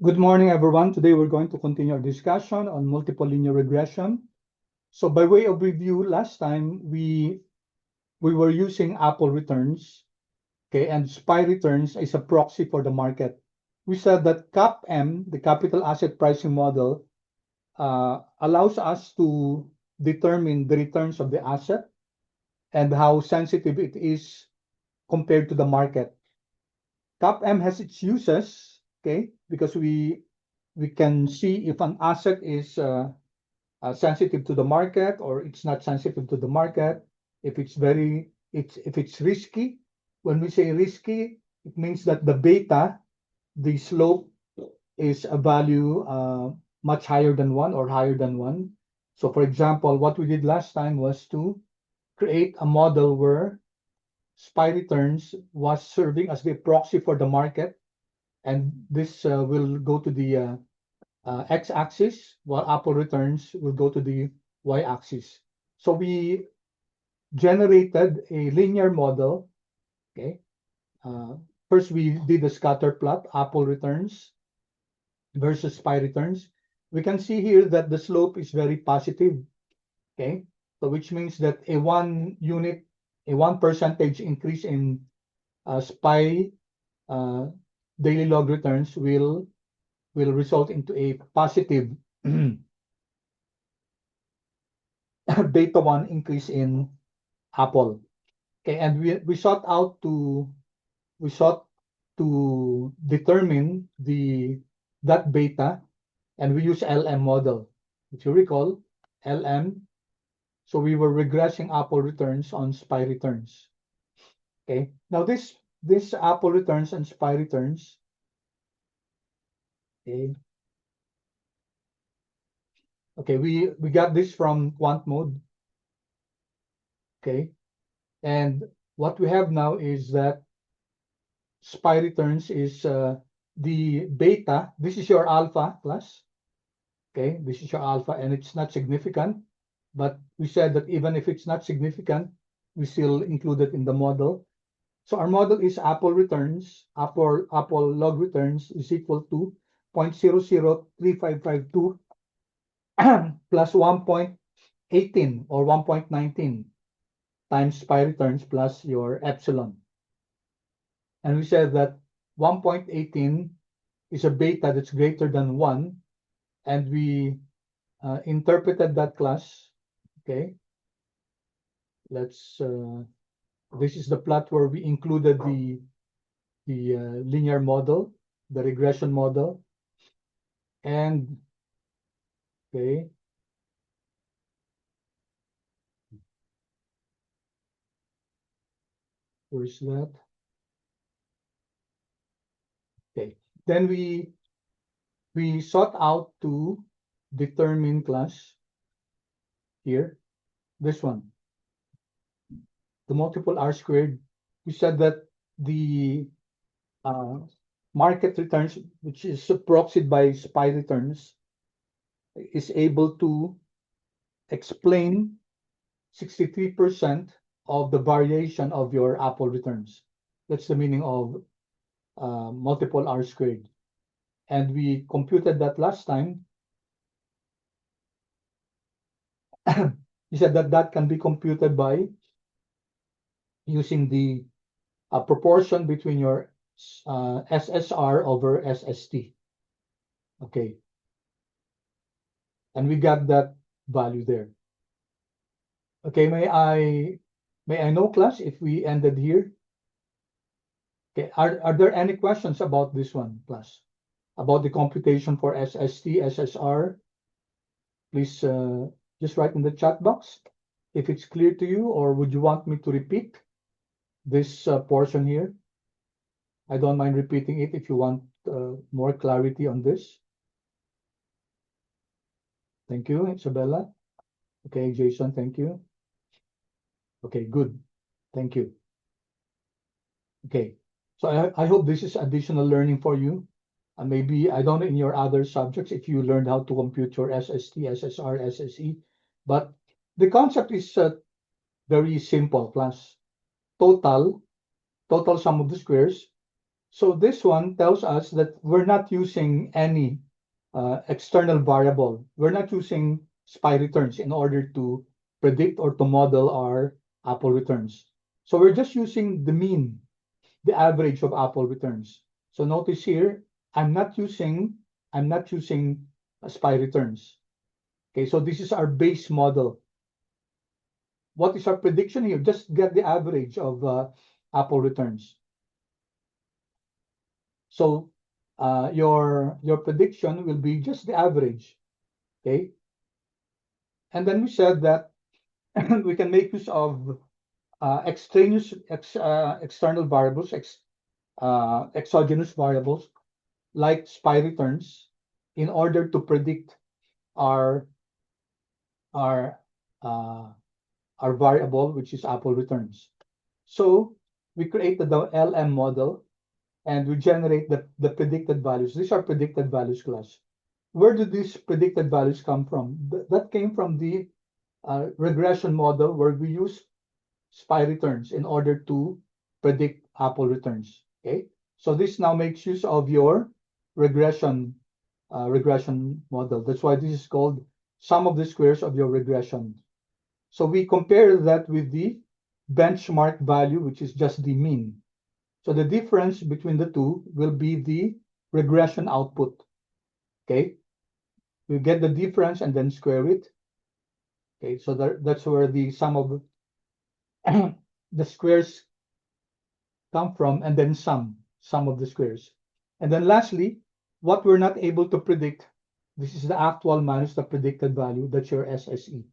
Good morning, everyone. Today we're going to continue our discussion on multiple linear regression. So by way of review, last time we were using Apple returns, okay, and SPY returns is a proxy for the market. We said that CAPM, the capital asset pricing model, allows us to determine the returns of the asset and how sensitive it is compared to the market. CAPM has its uses, okay, because we can see if an asset is sensitive to the market or it's not sensitive to the market. If it's risky, when we say risky, it means that the beta, the slope is a value much higher than one or higher than one. So for example, what we did last time was to create a model where SPY returns was serving as the proxy for the market, and this will go to the x-axis, while Apple returns will go to the y-axis. So we generated a linear model. Okay. First, we did the scatter plot, Apple returns versus SPY returns. We can see here that the slope is very positive. Okay. So which means that a 1% increase in SPY daily log returns will result into a positive beta 1 increase in Apple. Okay, and we sought to determine that beta, and we use LM model. If you recall, LM, so we were regressing Apple returns on SPY returns. Okay, now this Apple returns and SPY returns. Okay, we got this from quant mode. Okay, and what we have now is that SPY returns is the beta. This is your alpha class. Okay, this is your alpha, and it's not significant. But we said that even if it's not significant, we still include it in the model. So our model is Apple returns, Apple log returns is equal to 0.003552 plus 1.18 or 1.19 times SPY returns plus your epsilon. And we said that 1.18 is a beta that's greater than 1, and we interpreted that class. Okay, let's this is the plot where we included the linear model, the regression model, and okay, where's that? Okay, then we sought out to determine class here, this one, the multiple R squared. We said that the market returns, which is proxied by SPY returns, is able to explain 63% of the variation of your Apple returns. That's the meaning of multiple R squared. And we computed that last time. We said that that can be computed by using the proportion between your SSR over SST. Okay. And we got that value there. Okay, may I know, class, if we ended here? Okay, are there any questions about this one, class? About the computation for SST, SSR? Please just write in the chat box if it's clear to you, or would you want me to repeat this portion here? I don't mind repeating it if you want more clarity on this. Thank you, Isabella. Okay, Jason, thank you. Okay, good. Thank you. Okay, so I hope this is additional learning for you. And maybe, I don't know in your other subjects if you learned how to compute your SST, SSR, SSE, but the concept is very simple, class. Total sum of the squares So this one tells us that we're not using any external variable. We're not using SPY returns in order to predict or to model our Apple returns. So we're just using the mean, the average of Apple returns. So notice here, I'm not using SPY returns. Okay, so this is our base model. What is our prediction here? Just get the average of Apple returns. So your prediction will be just the average. Okay, and then we said that we can make use of external variables, exogenous variables like SPY returns in order to predict our our uh, our variable, which is Apple returns. So we create the LM model and we generate the predicted values. These are predicted values class. Where do these predicted values come from? That came from the regression model where we use SPY returns in order to predict Apple returns. Okay, so this now makes use of your regression model. That's why this is called sum of the squares of your regression. So we compare that with the benchmark value, which is just the mean. So the difference between the two will be the regression output. Okay, we get the difference and then square it. Okay, so that's where the sum of the squares come from, and then sum of the squares. And then lastly, what we're not able to predict, this is the actual minus the predicted value, that's your SSE.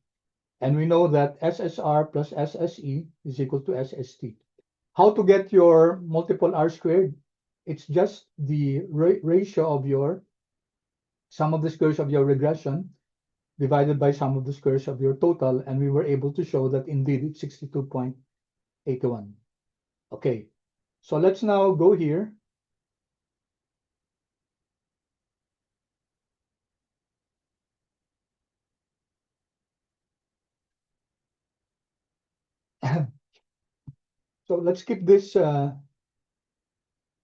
And we know that SSR plus SSE is equal to SST. How to get your multiple R squared? It's just the ratio of your sum of the squares of your regression divided by sum of the squares of your total, and we were able to show that indeed it's 62.81. Okay, so let's now go here. So let's keep this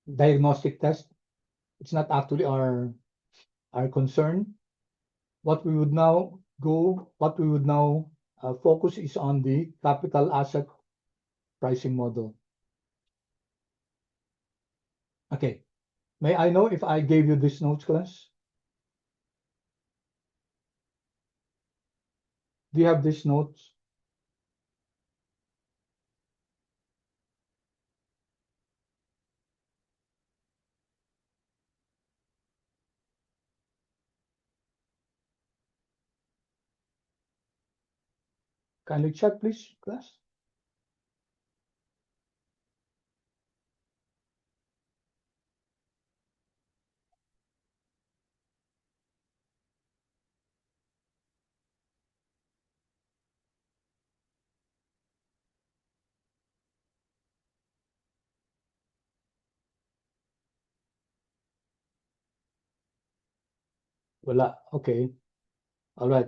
diagnostic test. It's not actually our concern. What we would now focus is on the capital asset pricing model. Okay, may I know if I gave you this notes, class? Do you have these notes? Kindly check, please, class. Wala. Okay. All right.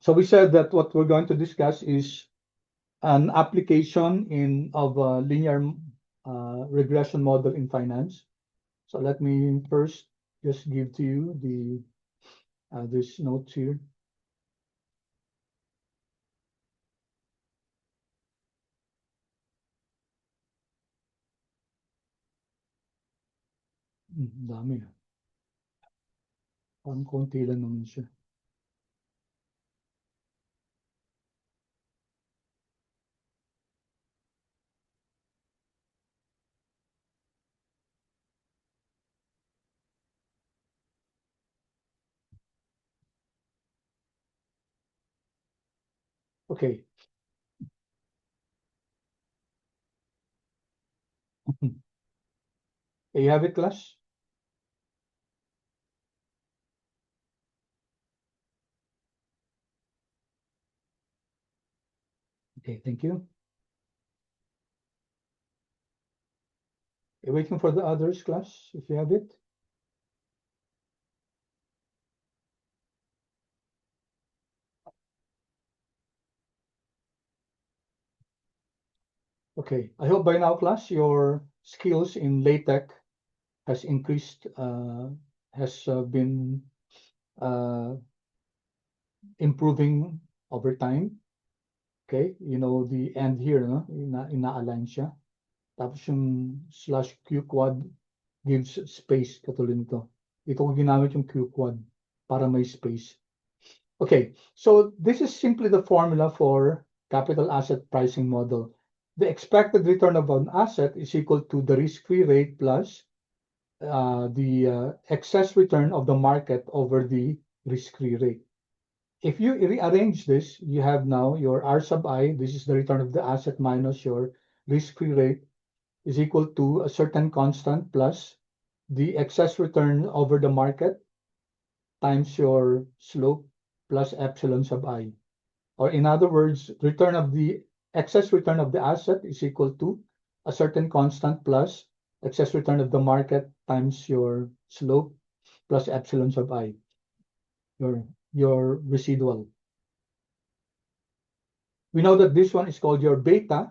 So we said that what we're going to discuss is an application of a linear regression model in finance. So let me first just give to you this notes here. Dami. Parang konti lang naman siya. Okay. You have it, class? Okay, thank you. You're waiting for the others, class, if you have it. Okay, I hope by now, class, your skills in LaTeX has increased, has been improving over time. Okay, you know the end here, no? Ina-align siya. Tapos yung slash Q quad gives space katulad nito. Ito ko ginamit yung Q quad para may space. Okay, so this is simply the formula for capital asset pricing model. The expected return of an asset is equal to the risk-free rate plus the excess return of the market over the risk-free rate. If you rearrange this, you have now your R sub I, this is the return of the asset minus your risk-free rate, is equal to a certain constant plus the excess return over the market times your slope plus epsilon sub I. Or in other words, return of the excess return of the asset is equal to a certain constant plus excess return of the market times your slope plus epsilon sub I, your residual. We know that this one is called your beta,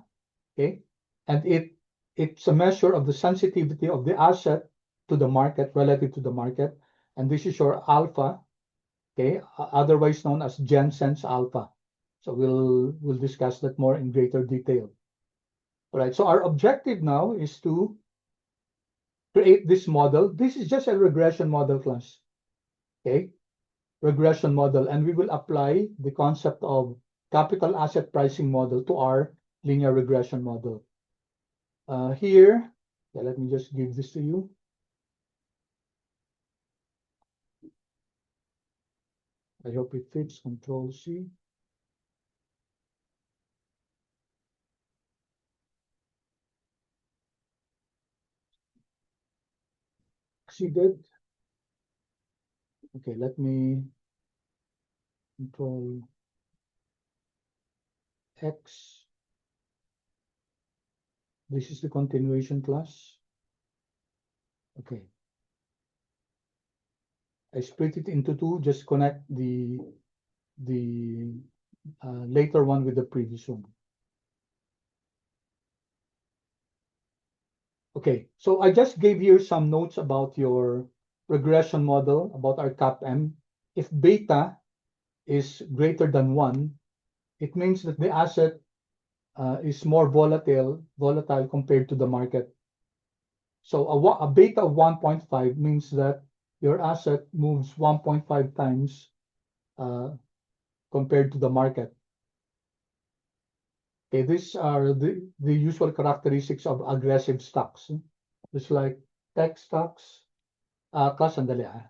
okay? And it's a measure of the sensitivity of the asset to the market relative to the market. And this is your alpha, okay? Otherwise known as Jensen's alpha. So we'll discuss that more in greater detail. All right, so our objective now is to create this model. This is just a regression model, class, okay? Regression model, and we will apply the concept of capital asset pricing model to our linear regression model. Here, let me just give this to you. I hope it fits. Control C. Exceeded. Okay, let me Control X. This is the continuation class. Okay. I split it into two, just connect the later one with the previous one. Okay, so I just gave you some notes about your regression model, about our CAPM. If beta is greater than 1, it means that the asset is more volatile compared to the market. So a beta of 1.5 means that your asset moves 1.5 times compared to the market. Okay, these are the usual characteristics of aggressive stocks. Just like tech stocks. Sandali ah.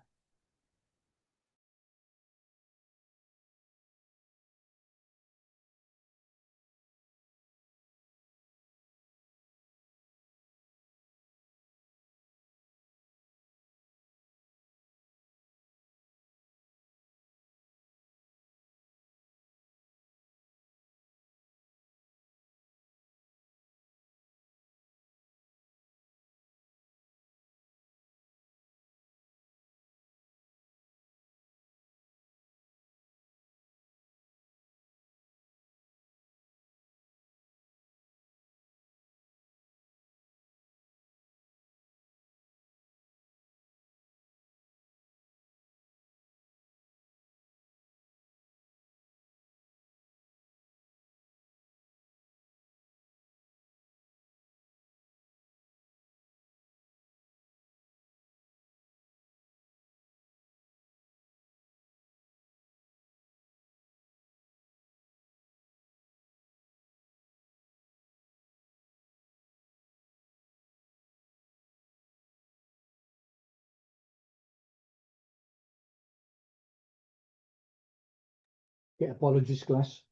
Okay, apologies, class.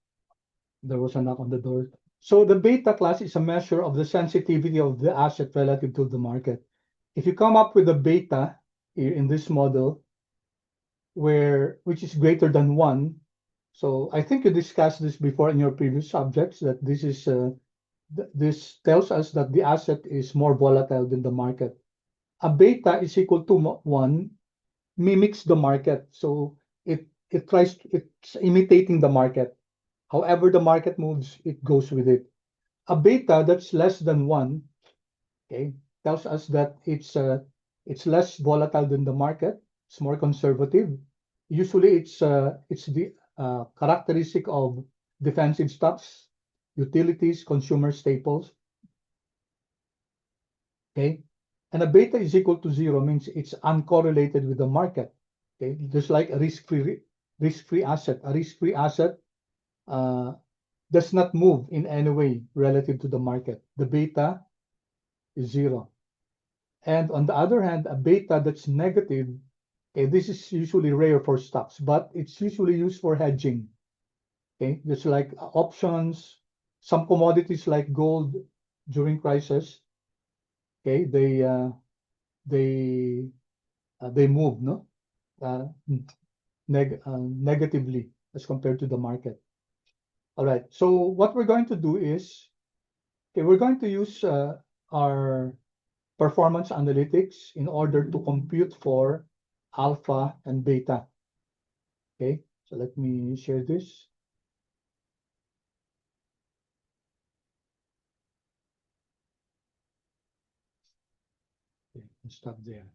There was a knock on the door. So the beta class is a measure of the sensitivity of the asset relative to the market. If you come up with a beta here in this model, which is greater than 1, so I think you discussed this before in your previous subjects, that this tells us that the asset is more volatile than the market. A beta is equal to 1 mimics the market, so it's imitating the market. However the market moves, it goes with it. a beta that's less than 1, okay, tells us that it's less volatile than the market. It's more conservative. Usually, it's the characteristic of defensive stocks, utilities, consumer staples. Okay, and a beta is equal to 0 means it's uncorrelated with the market. Okay, just like a risk-free asset. A risk-free asset uh, does not move in any way relative to the market. The beta is 0. And on the other hand, a beta that's negative, okay, this is usually rare for stocks, but it's usually used for hedging. Okay, just like options, some commodities like gold during crisis. Okay, they they move, no, uh, negatively as compared to the market. All right. So what we're going to do is, okay, we're going to use our performance analytics in order to compute for alpha and beta. Okay, so let me share this. Okay, let's stop there.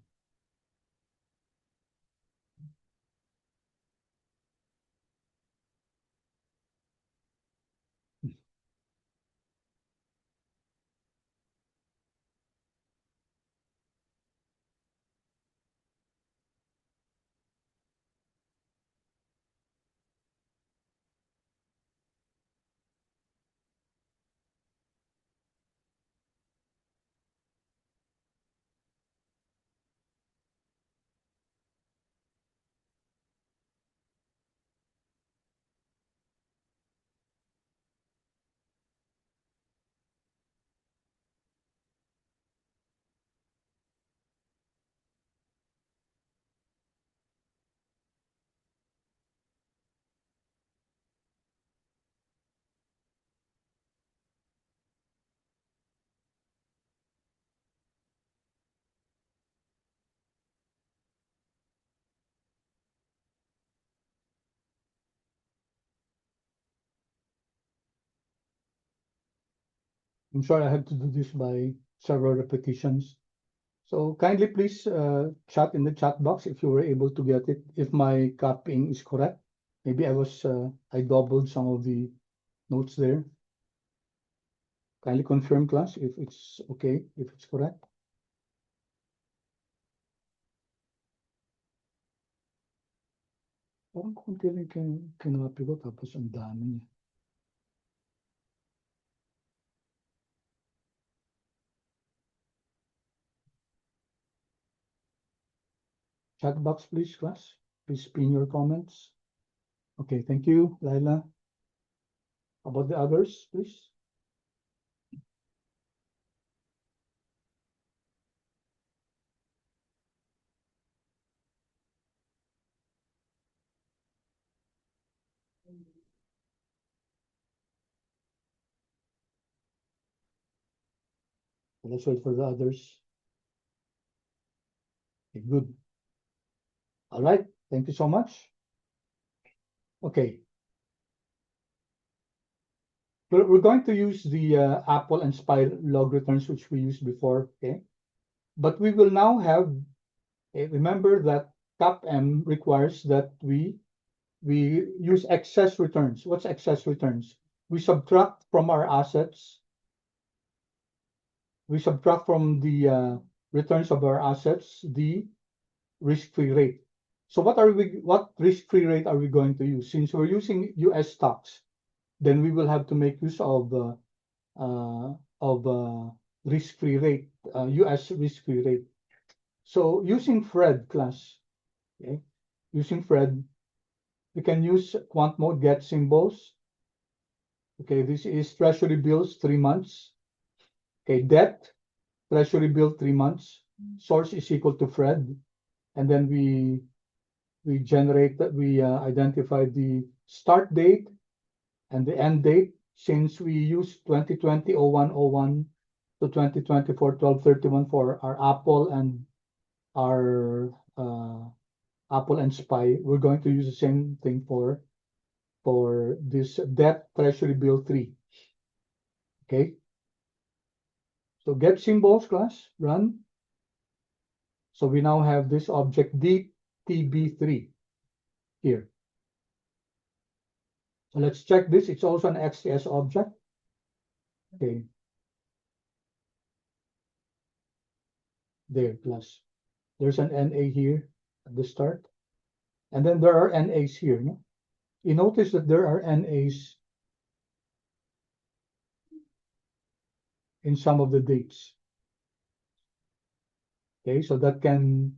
I'm sure I have to do this by several repetitions. So kindly please chat in the chat box if you were able to get it, if my copying is correct. Maybe I doubled some of the notes there. Kindly confirm, class, if it's okay, if it's correct. Parang konti rin kinapi ko tapos ang dami niya. Chat box, please, class. Please pin your comments. Okay, thank you, Laila. How about the others, please? Let's wait for the others. Okay, good. All right, thank you so much. Okay. We're going to use the apple and spy log returns, which we used before, okay? But we will now have, remember that CAPM requires that we use excess returns. What's excess returns? We subtract from our assets, we subtract from the returns of our assets the risk-free rate. So what risk-free rate are we going to use? Since we're using US stocks, then we will have to make use of risk-free rate, US risk-free rate. So using Fred class, okay, using Fred, we can use quant mode get symbols. Okay, this is treasury bills 3 months. Okay, debt, treasury bill 3 months. Source is equal to Fred, and then we generate that we identify the start date and the end date. Since we use 2020-01-01 to 2024-12-31 for our Apple and our Apple and SPY, we're going to use the same thing for this debt treasury bill 3. Okay, So get symbols class, run. So we now have this object DTB3 here. So let's check this. It's also an XTS object. Okay. There, plus. There's an NA here at the start. And then there are NAs here. No? You notice that there are NAs in some of the dates. Okay, so that can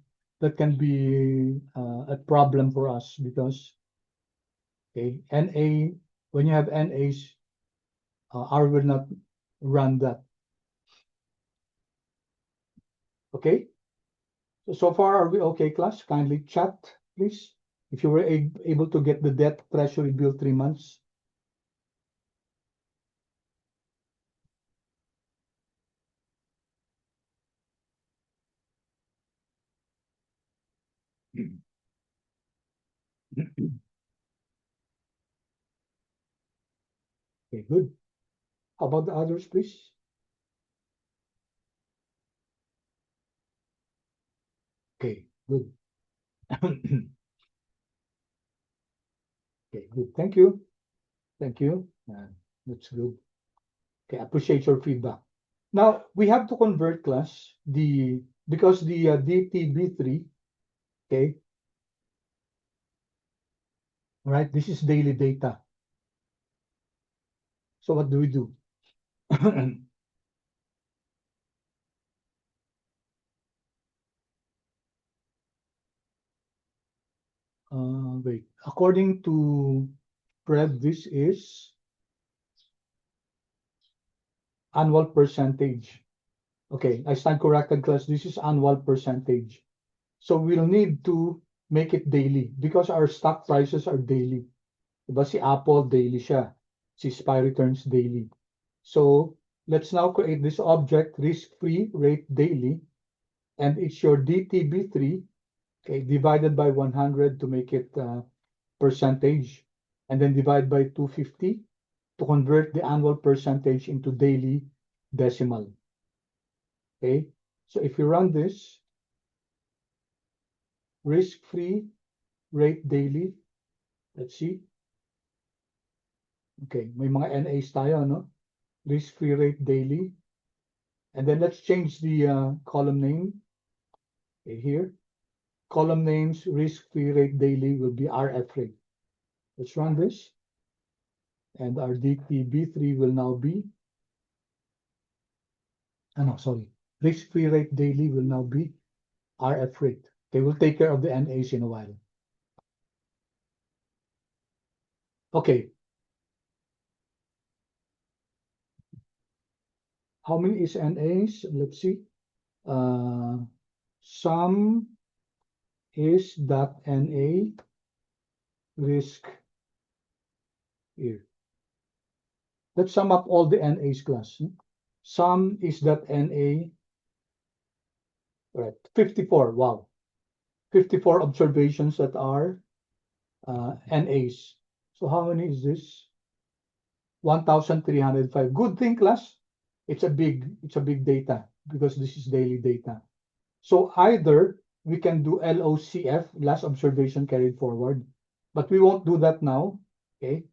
be a problem for us because okay, NA, when you have NAs, R will not run that. Okay, so far are we okay, class? Kindly chat, please. If you were able to get the debt treasury bill 3 months. Okay, good. How about the others, please? Okay, good. Okay, good. Thank you. Thank you. That's good. Okay, appreciate your feedback. Now we have to convert class because the DTB3, okay, right? This is daily data. So what do we do? Wait, according to Fred, this is annual percentage. Okay, I stand corrected class. This is annual percentage. So we'll need to make it daily because our stock prices are daily. Diba si Apple daily siya. Si SPY returns daily. So let's now create this object risk-free rate daily. And it's your DTB3, okay, divided by 100 to make it percentage. And then divide by 250 to convert the annual percentage into daily decimal. Okay, so if you run this, risk-free rate daily, let's see. Okay, may mga NAs tayo, no? Risk-free rate daily. And then let's change the column name. Okay, here. Column names, risk-free rate daily will be RF rate. Let's run this. And our DTB3 will now be, sorry. Risk-free rate daily will now be RF rate. Okay, we'll take care of the NAs in a while. Okay. How many is NAs? Let's see. Sum is that NA risk here. Let's sum up all the NAs class. Sum is that NA, right, 54, wow. 54 observations that are NAs. So how many is this? 1,305. Good thing, class. It's a big data because this is daily data. So either we can do LOCF, last observation carried forward, but we won't do that now, okay?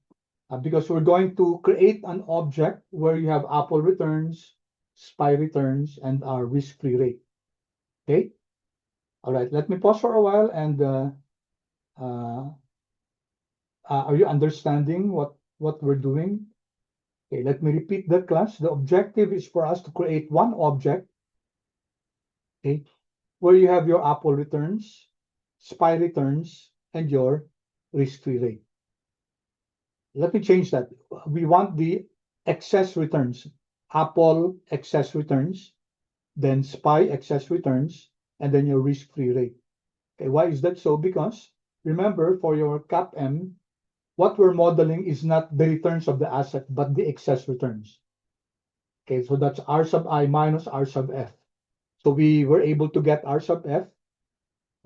Because we're going to create an object where you have Apple returns, SPY returns, and our risk-free rate. Okay? All right, let me pause for a while and are you understanding what we're doing? Okay, let me repeat that class. The objective is for us to create one object, okay, where you have your Apple returns, SPY returns, and your risk-free rate. Let me change that. We want the excess returns, Apple excess returns, then SPY excess returns, and then your risk-free rate. Okay, why is that so? Because remember, for your CAPM, what we're modeling is not the returns of the asset, but the excess returns. Okay, so that's R sub I minus R sub F. So we were able to get R sub F,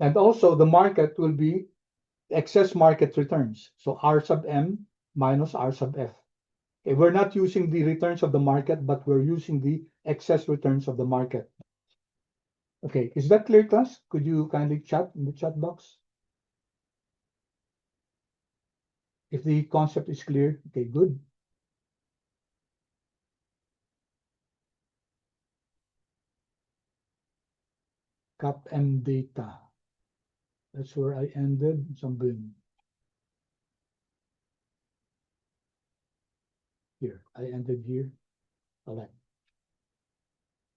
and also the market will be excess market returns. So R sub M minus R sub F. Okay, we're not using the returns of the market, but we're using the excess returns of the market. Okay, is that clear, class? Could you kindly chat in the chat box? If the concept is clear, okay, good. CAPM data. That's where I ended. Something here. I ended here. All right.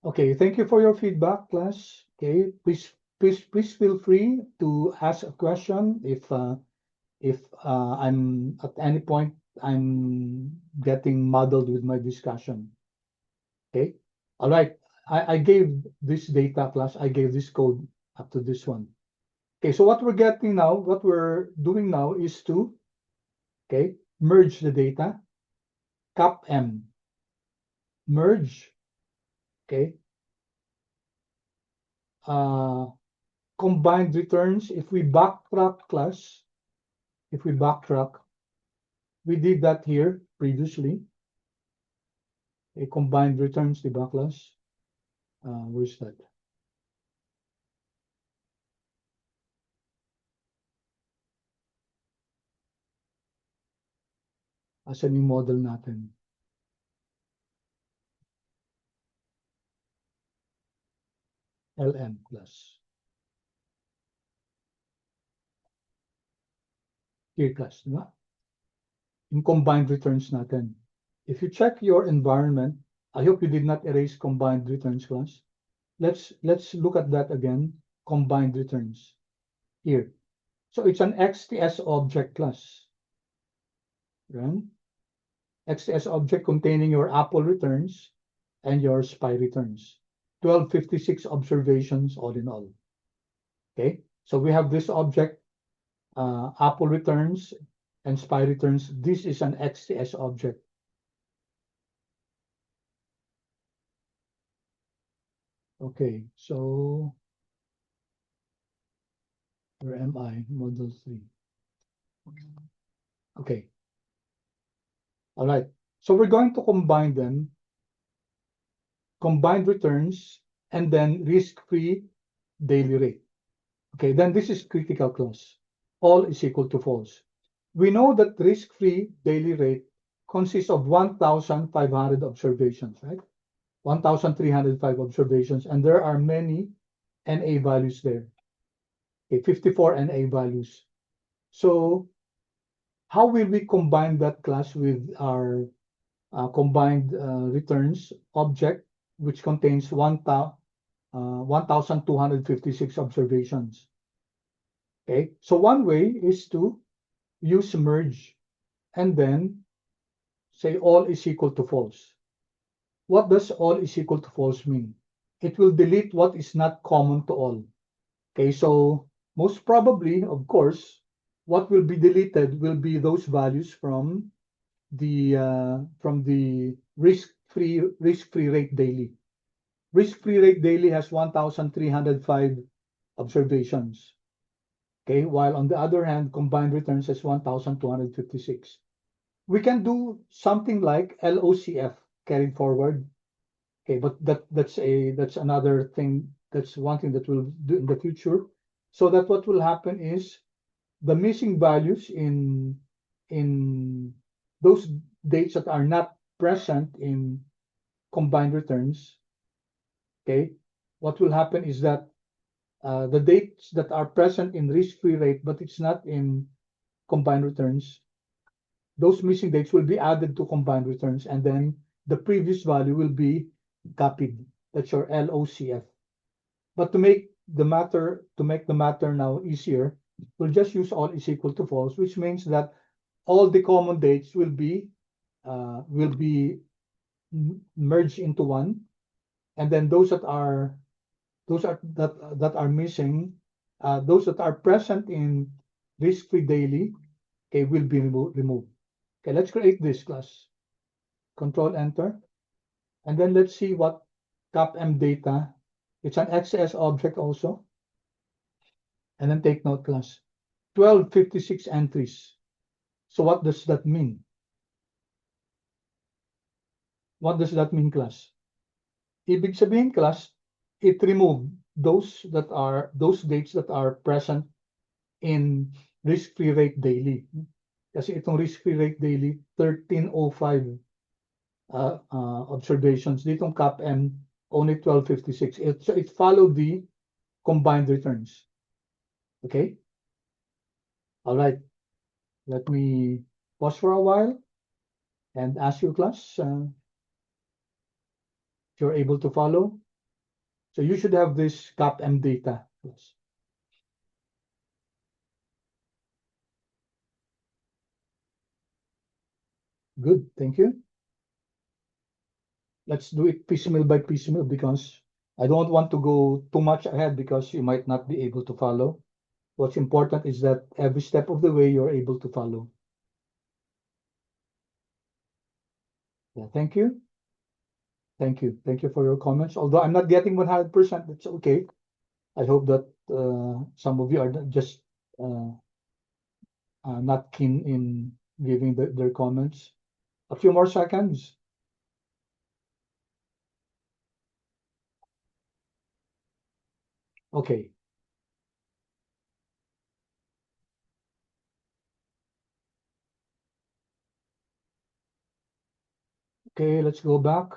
Okay, thank you for your feedback, class. Okay, please feel free to ask a question if I'm at any point I'm getting muddled with my discussion. Okay, all right. I gave this data class. I gave this code up to this one. Okay, so what we're getting now, what we're doing now is to merge the data. CAPM merge. Okay. Combined returns. If we backtrack, class, if we backtrack, we did that here previously. A combined returns, the class. Where's that? Asan yung model natin? LM class. Here class, di ba? Yung combined returns natin. If you check your environment, I hope you did not erase combined returns class. Let's look at that again. Combined returns here. So it's an XTS object class. Right? XTS object containing your Apple returns and your SPY returns. 1256 observations all in all. Okay, so we have this object, Apple returns and SPY returns. This is an XTS object. Okay, so where am I? Model 3. Okay. All right. So we're going to combine them, combined returns, and then risk-free daily rate. Okay, then this is critical class. All is equal to false. We know that risk-free daily rate consists of 1,500 observations, right? 1,305 observations, and there are many NA values there. Okay, 54 NA values. So how will we combine that class with our combined returns object, which contains 1,256 observations? Okay, so one way is to use merge and then say all is equal to false. What does all is equal to false mean? It will delete what is not common to all. Okay, so most probably, of course, what will be deleted will be those values from the risk-free rate daily. Risk-free rate daily has 1,305 observations. Okay, while on the other hand, combined returns has 1,256. We can do something like LOCF carried forward. Okay, but that's another thing. That's one thing that we'll do in the future. So that what will happen is the missing values in those dates that are not present in combined returns. Okay, what will happen is that the dates that are present in risk-free rate, but it's not in combined returns, those missing dates will be added to combined returns, and then the previous value will be copied. That's your LOCF. But to make the matter now easier, we'll just use all is equal to false, which means that all the common dates will be merged into one, and then those that are missing, those that are present in risk-free daily, okay, will be removed. Okay, let's create this class. Control Enter, and then let's see what CAPM data. It's an XS object also, and then take note class. 1256 entries. So what does that mean? What does that mean, class? ibig sabihin, class, it removed those dates that are present in risk-free rate daily. Kasi itong risk-free rate daily, 1305 observations. Ditong CAPM, only 1256. It followed the combined returns. Okay? All right. Let me pause for a while and ask you, class, if you're able to follow. So you should have this CAPM data, class. Good, thank you. Let's do it piecemeal by piecemeal because I don't want to go too much ahead because you might not be able to follow. What's important is that every step of the way you're able to follow. Yeah, thank you. Thank you. Thank you for your comments. Although I'm not getting 100%, that's okay. I hope that some of you are just not keen in giving their comments. A few more seconds. Okay. Okay, let's go back.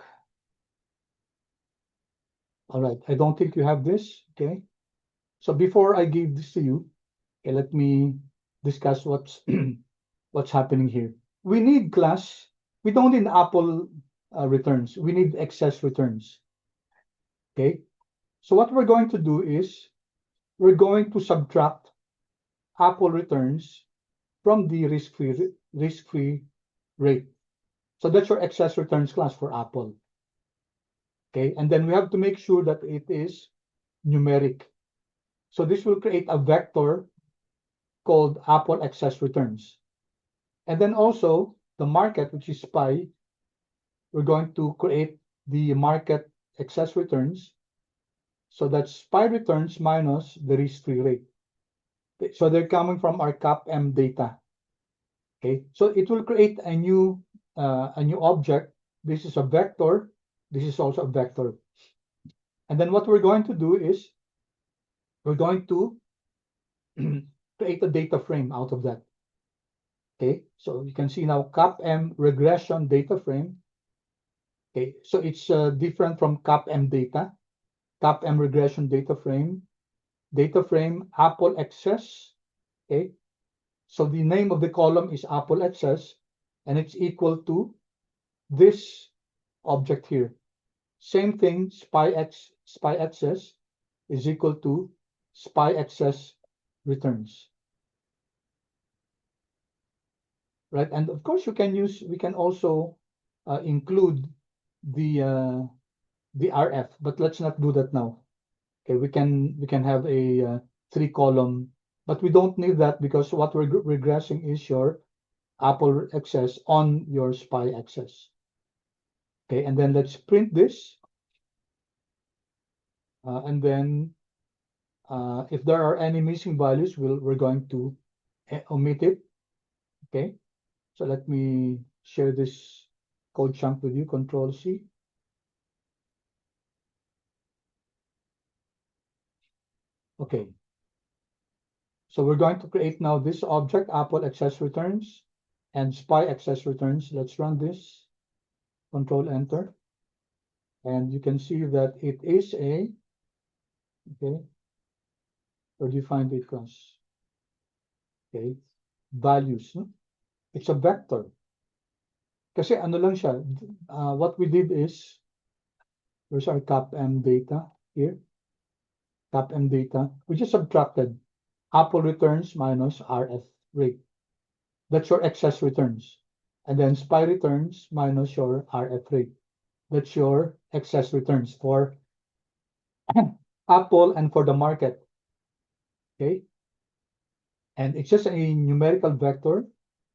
All right, I don't think you have this, okay? So before I give this to you, okay, let me discuss what's what's happening here. We need class, we don't need Apple returns, we need excess returns, okay? So what we're going to do is, we're going to subtract Apple returns from the risk-free rate. So that's your excess returns class for Apple. Okay, and then we have to make sure that it is numeric. So this will create a vector called Apple excess returns. And then also the market, which is SPY, we're going to create the market excess returns. So that's SPY returns minus the risk-free rate. Okay, so they're coming from our CAPM data. Okay, so it will create a new object. This is a vector. This is also a vector. And then what we're going to do is we're going to create a data frame out of that. Okay, so you can see now CAPM regression data frame. Okay, so it's different from CAPM data. CAPM regression data frame Apple excess. Okay, so the name of the column is Apple excess, and it's equal to this object here. Same thing, SPY excess is equal to SPY excess returns. Right, and of course we can also include the RF, but let's not do that now. Okay, we can have a 3-column, but we don't need that because what we're regressing is your Apple excess on your SPY excess. Okay, and then let's print this, and then if there are any missing values, we're going to omit it. Okay, so let me share this code chunk with you, Control C. Okay, so we're going to create now this object, Apple excess returns and SPY excess returns. Let's run this, Control Enter. And you can see that it is a, okay, where do you find it, class? Okay, values, no? It's a vector. Kasi ano lang siya, what we did is, where's our CAPM data here? CAPM data, we just subtracted Apple returns minus RF rate. That's your excess returns. And then SPY returns minus your RF rate. That's your excess returns for Apple and for the market. Okay. And it's just a numerical vector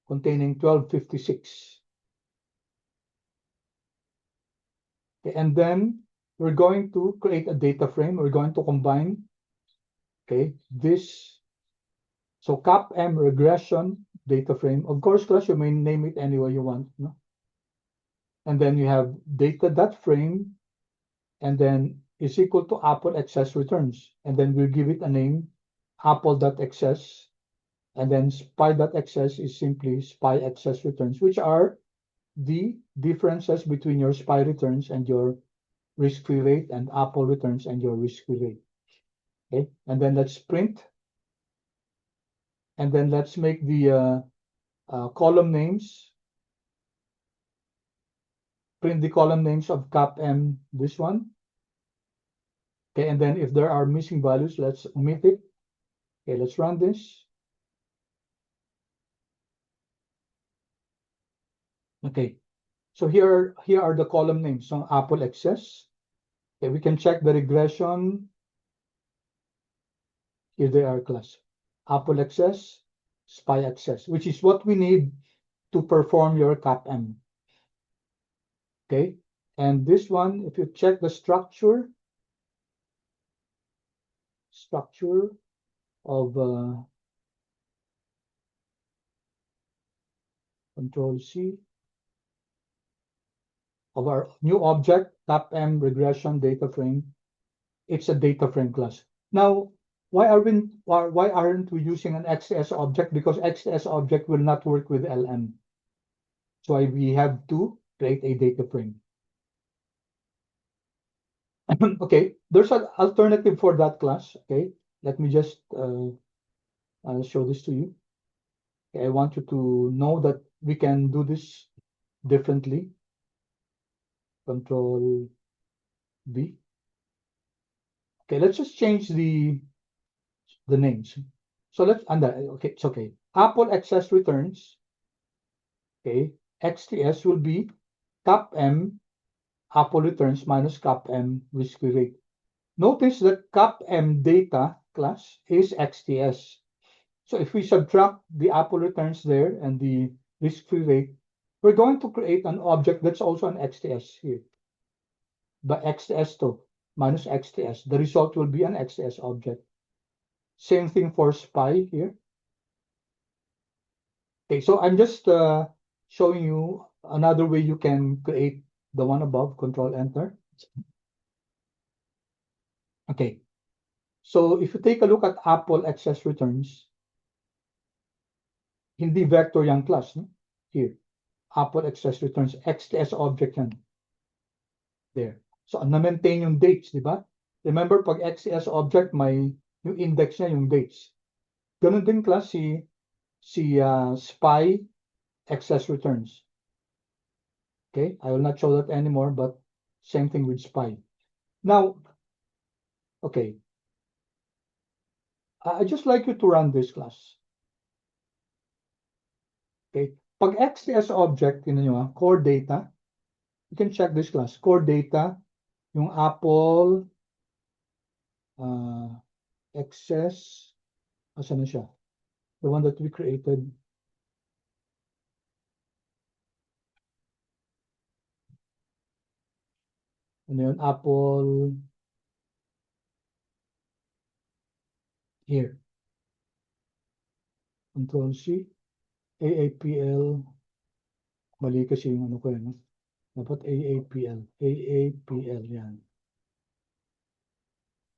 containing 1256. Okay, and then we're going to create a data frame. We're going to combine, okay, this. So CAPM regression data frame. Of course, class, you may name it any way you want. No? And then you have data.frame, and then is equal to Apple excess returns. And then we'll give it a name, Apple.excess, and then SPY.excess is simply SPY excess returns, which are the differences between your SPY returns and your risk-free rate, and Apple returns and your risk-free rate. Okay, and then let's print, and then let's make the column names. Print the column names of CAPM, this one. Okay, and then if there are missing values, let's omit it. Okay, let's run this. Okay, so here are the column names. So Apple excess. Okay, we can check the regression. Here they are, class. Apple excess, SPY excess, which is what we need to perform your CAPM. Okay, and this one, if you check the structure of Control C of our new object, CAPM regression data frame, it's a data frame class. Now, why aren't we using an XS object? Because XS object will not work with LM. So we have to create a data frame. Okay, there's an alternative for that class. Okay, let me just I'll show this to you. Okay, I want you to know that we can do this differently. Control V. Okay, let's just change the names. So let's okay, it's okay. Apple excess returns. Okay, XTS will be CAPM Apple returns minus CAPM risk-free rate. Notice that CAPM data class is XTS. So if we subtract the Apple returns there and the risk-free rate, we're going to create an object that's also an XTS here. But XTS2 minus XTS, the result will be an XTS object. Same thing for SPY here. Okay, so I'm just showing you another way you can create the one above. Control Enter. Okay, so if you take a look at Apple excess returns, hindi vector yung class, no? Here, Apple excess returns, XTS object yan. There. So, na-maintain yung dates, di ba? Remember, pag XTS object, may yung index niya, yung dates. Ganun din class si SPY excess returns. Okay, I will not show that anymore, but same thing with SPY. Now, okay, I just like you to run this class. Okay, pag XTS object, yun nyo, core data, you can check this class, core data, yung Apple excess, asan na siya? The one that we created. Ano yun? Apple here. Control C. AAPL. Mali kasi yung ano ko yun. No? Dapat AAPL. AAPL yan.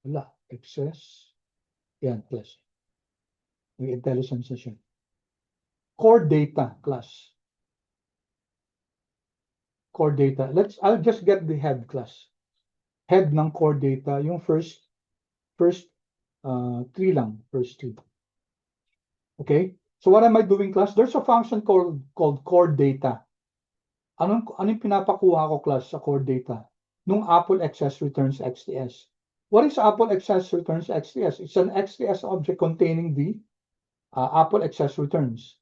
Wala. Excess. Yan, class. May intelligence na siya. Core data class. Core data. I'll just get the head class. Head ng core data, yung first three lang, first three. Okay? So what am I doing, class? There's a function called core data. Anong pinapakuha ko, class, sa core data? Nung Apple excess returns XTS. What is Apple excess returns XTS? It's an XTS object containing the Apple excess returns.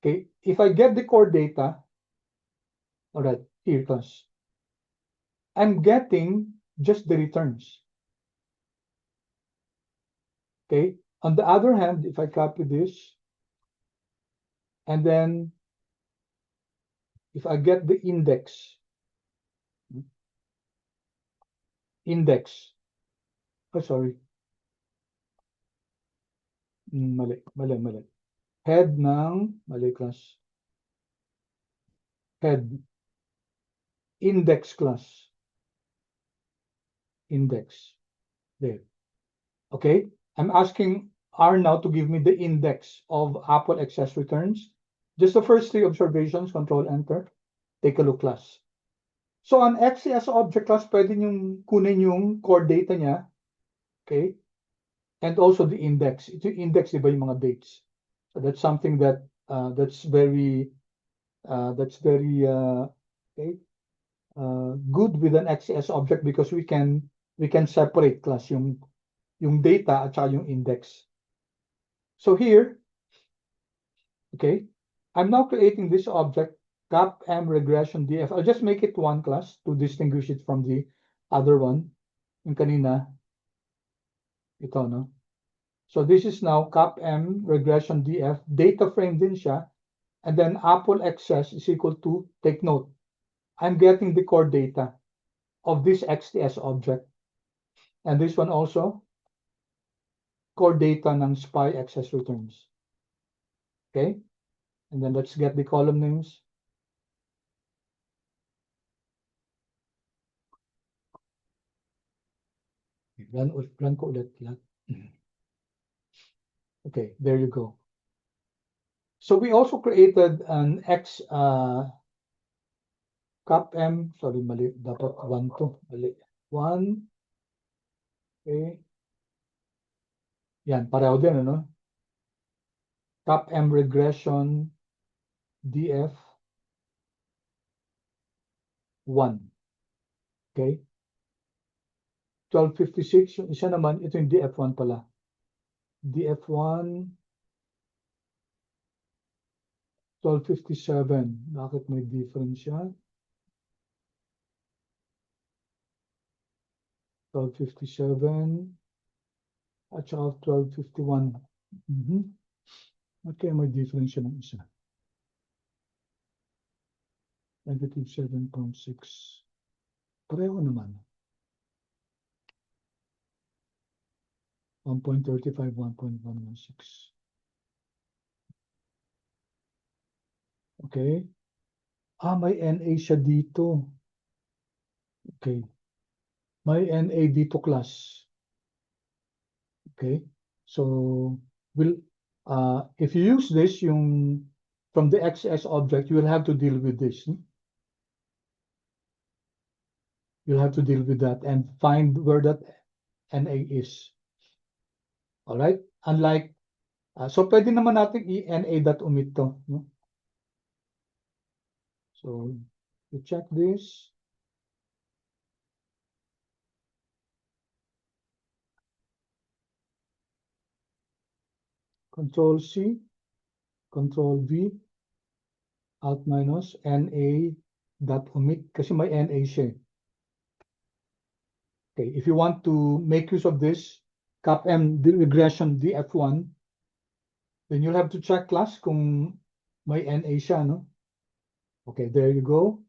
Okay? If I get the core data, all right, here, class. I'm getting just the returns. Okay? On the other hand, if I copy this, and then if I get the index, oh, sorry. Mali. Head ng, mali class. Head. Index class. index. There. Okay, I'm asking R now to give me the index of Apple excess returns. Just the first three observations, Control Enter. Take a look, class. So an XCS object class, pwede niyong kunin yung core data niya. Okay, and also the index. Ito yung index, di ba, yung mga dates. So that's something that that's very okay, good with an XCS object because we can separate class yung data at saka yung index. So here, okay, I'm now creating this object CAPM regression DF. I'll just make it one class to distinguish it from the other one. Yung kanina, ito, no? So this is now CAPM regression DF. Data frame din siya. And then Apple excess is equal to, take note, I'm getting the core data of this XTS object. And this one also, core data ng SPY excess returns. Okay? And then let's get the column names. Run ko ulit lahat. Okay, there you go. So we also created an CAPM, sorry, mali, dapat 1 to, mali. 1, okay. Yan, pareho din, ano? CAPM regression DF 1. Okay? 1256, yung isa naman, ito yung DF1 pala. DF1, 1257. Bakit may difference siya? 1257 at saka 1251. Okay, may difference siya ng isa. Negative 7.6. Pareho naman. 1.35, 1.116. Okay. May NA siya dito. Okay. May NA dito, class. Okay. So, if you use this, from the XS object, you will have to deal with this. You'll have to deal with that and find where that NA is. All right? Unlike, so pwede naman natin i-NA.omit to. No? So, you check this. Control C, Control V, Alt minus, NA.omit, kasi may NA siya. Okay, if you want to make use of this CAPM regression DF1, then you'll have to check, class, kung may NA siya, no? Okay, there you go.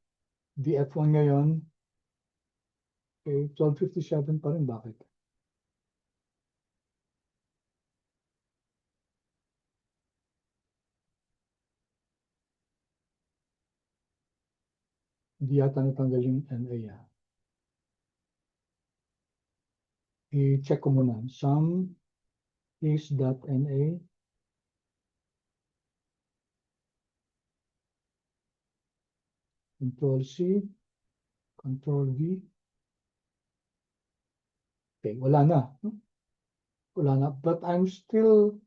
DF1 ngayon. Okay, 1257 pa rin, bakit? Hindi yata natanggal yung NA. I-check ko muna. Sum is.NA. Control C, Control V. Okay, wala na. Wala na. But I'm still,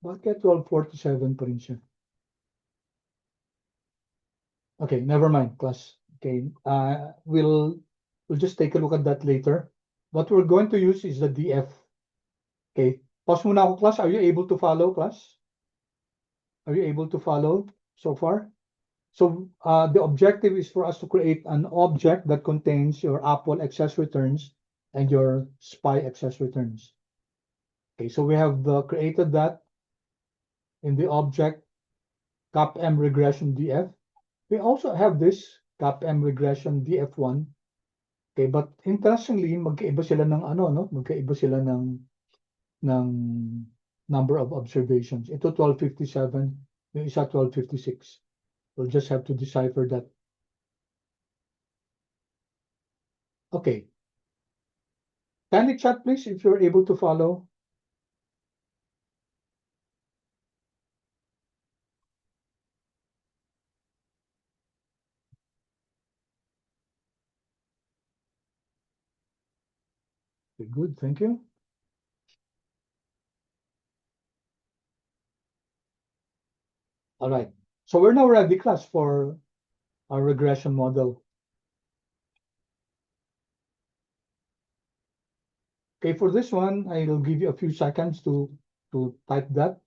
bakit 1247 pa rin siya? Okay, never mind, class. Okay, we'll just take a look at that later. What we're going to use is the DF. Okay, pause muna ako, class. Are you able to follow, class? Are you able to follow so far? So the objective is for us to create an object that contains your Apple excess returns and your SPY excess returns. Okay, so we have created that in the object CAPM regression DF. We also have this CAPM regression DF1. Okay, but interestingly, magkaiba sila ng ano, no? Magkaiba sila ng number of observations. Ito 1257, yung isa 1256. We'll just have to decipher that. Okay, Kindly chat, please, if you're able to follow. Okay, good, thank you. All right, so we're now ready, class, for our regression model. Okay, for this one, I'll give you a few seconds to type that.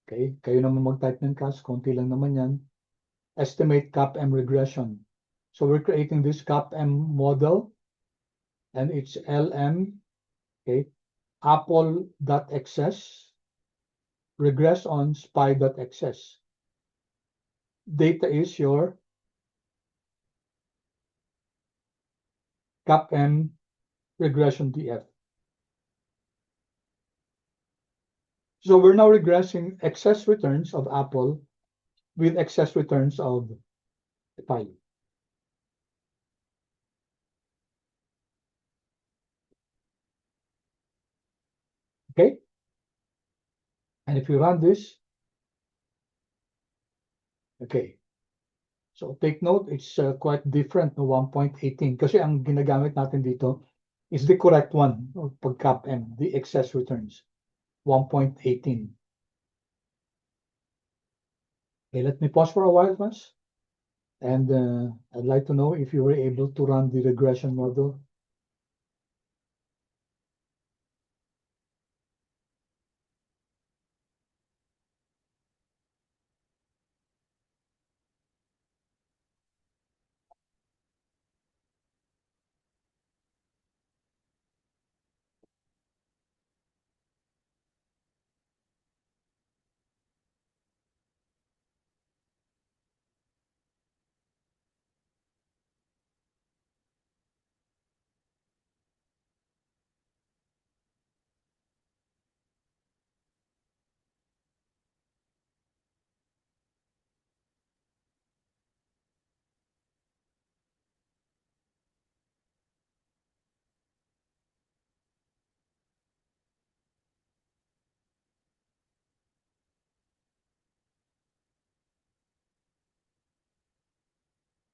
Okay, kayo naman mag-type ng class, konti lang naman yan. Estimate CAPM regression. So we're creating this CAPM model, and it's LM, okay, apple.xs, regress on spy.xs. Data is your CAPM regression DF. So we're now regressing excess returns of Apple with excess returns of Pi. Okay? And if you run this, okay. So take note, it's quite different no 1.18 kasi ang ginagamit natin dito is the correct one pag CAPM, the excess returns, 1.18. Okay, let me pause for a while, class. And I'd like to know if you were able to run the regression model.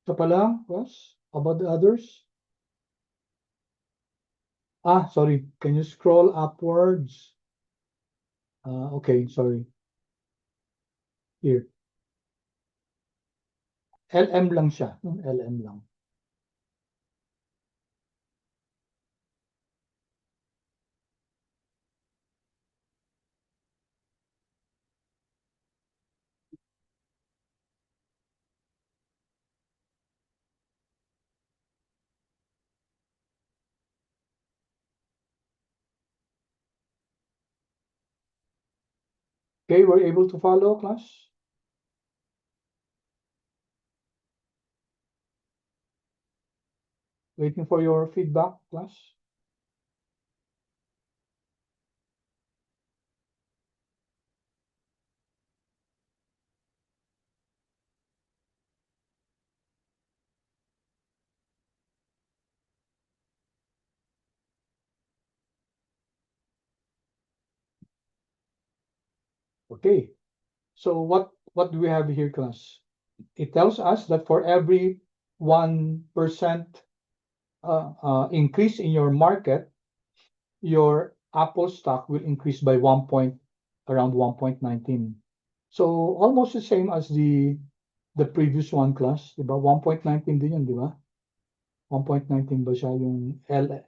Ito pa lang, class, about the others? Sorry, can you scroll upwards? Okay, sorry. Here. LM lang siya. LM lang. Okay, we're able to follow, class? Waiting for your feedback, class. Okay, so what do we have here, class? It tells us that for every 1% increase in your market, your Apple stock will increase by around 1.19. So almost the same as the previous one, class, di ba? 1.19 din yan, di ba? 1.19 ba siya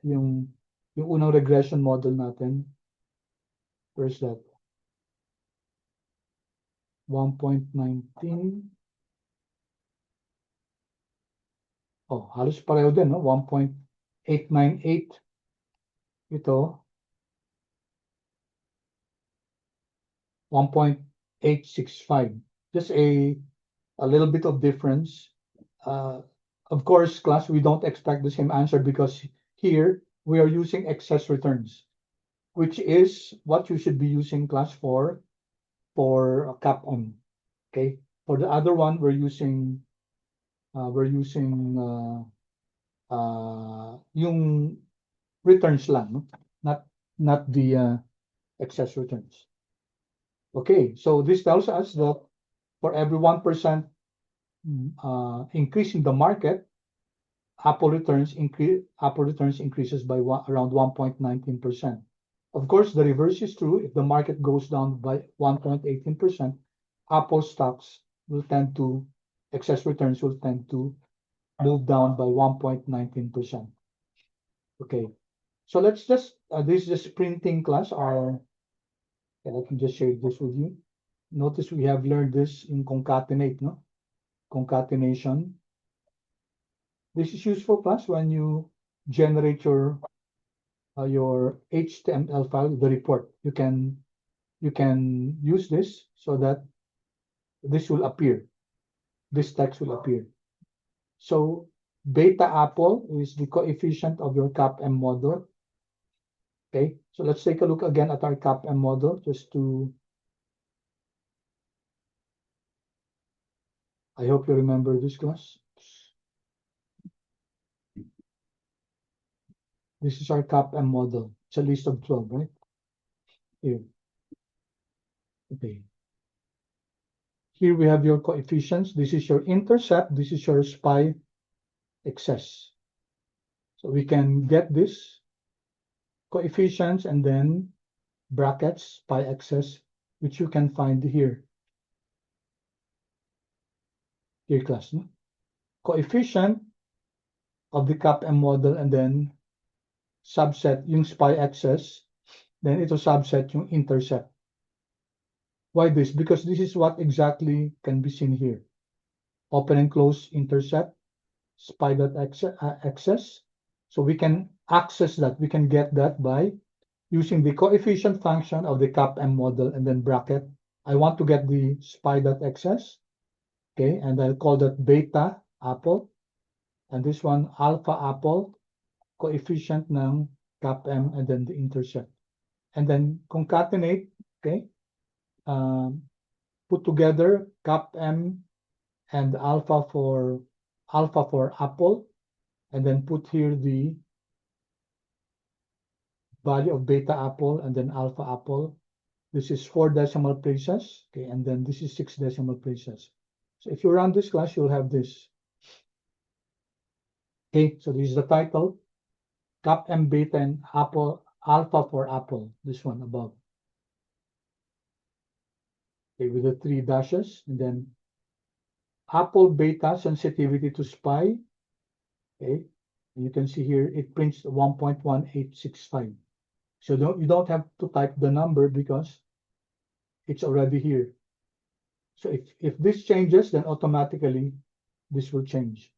yung unang regression model natin? Where's that? 1.19. Oh, halos pareho din, no? 1.898. Ito, 1.865. Just a little bit of difference. Uh, of course, class, we don't expect the same answer because here we are using excess returns, which is what you should be using, class, for CAPM. Okay. For the other one, we're using yung returns lang, no? Not the excess returns. Okay, so this tells us that for every 1% increase in the market, Apple returns increases by around 1.19%. Of course, the reverse is true. If the market goes down by 1.18%, Apple stocks will tend to excess returns will tend to move down by 1.19%. Okay, so let's just this is just printing class. Okay, let me just share this with you. Notice we have learned this in concatenate, no? Concatenation. This is useful class when you generate your HTML file, the report. You can use this so that this will appear. This text will appear. So beta apple is the coefficient of your CAPM model. Okay, so let's take a look again at our CAPM model just to. I hope you remember this class. This is our CAPM model. It's a list of 12, right? Here. Okay. Here we have your coefficients. This is your intercept. This is your SPY excess. So we can get this coefficients and then brackets SPY excess, which you can find here. Here class, no? Coefficient of the CAPM model and then subset yung SPY excess, then ito subset yung intercept. Why this? Because this is what exactly can be seen here. Open and close intercept, SPY.excess. So we can access that. We can get that by using the coefficient function of the CAPM model and then bracket. I want to get the SPY.excess. Okay, and I'll call that beta apple. And this one alpha apple, coefficient ng CAPM and then the intercept. And then concatenate, okay? Put together CAPM and alpha for apple, and then put here the value of beta apple and then alpha apple. This is 4 decimal places, okay, and then this is 6 decimal places. So if you run this class, you'll have this. Okay, so this is the title, CAPM beta and alpha for apple, this one above. Okay, with the 3 dashes, and then apple beta sensitivity to SPY. Okay, and you can see here it prints 1.1865. So you don't have to type the number because it's already here. So if this changes, then automatically this will change.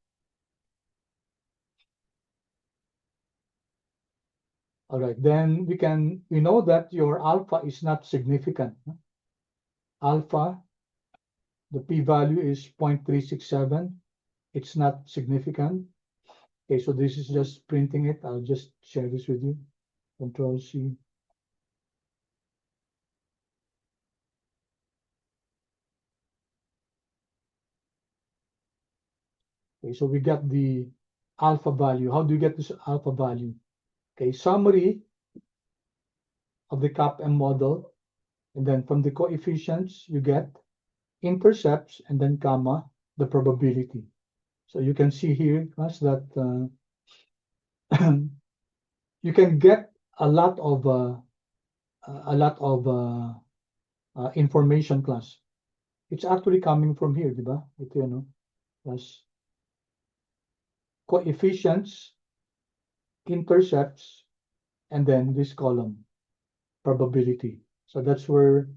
All right, then we know that your alpha is not significant. Alpha, the p-value is 0.367. It's not significant. Okay, so this is just printing it. I'll just share this with you. Control C. Okay, so we got the alpha value. How do you get this alpha value? Okay, summary of the CAPM model, and then from the coefficients you get intercepts and then comma the probability. So you can see here class that you can get a lot of information class. It's actually coming from here, diba? Ito yun, no? Plus coefficients, intercepts, and then this column, probability. So that's where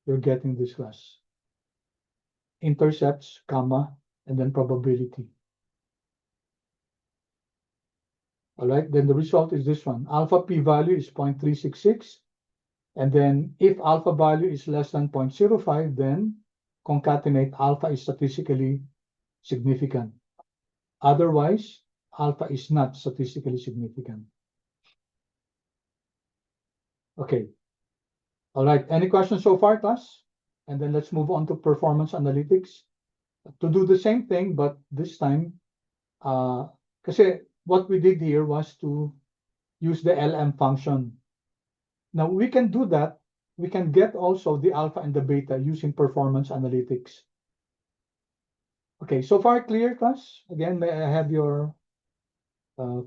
you're getting this class. Intercepts, comma, and then probability. All right, then the result is this one. Alpha p-value is 0.366. And then if alpha value is less than 0.05, then concatenate alpha is statistically significant. Otherwise, alpha is not statistically significant. Okay. All right, any questions so far, class? And then let's move on to performance analytics. To do the same thing, but this time, kasi what we did here was to use the LM function. Now we can do that. We can get also the alpha and the beta using performance analytics. Okay, so far clear, class? Again, may I have your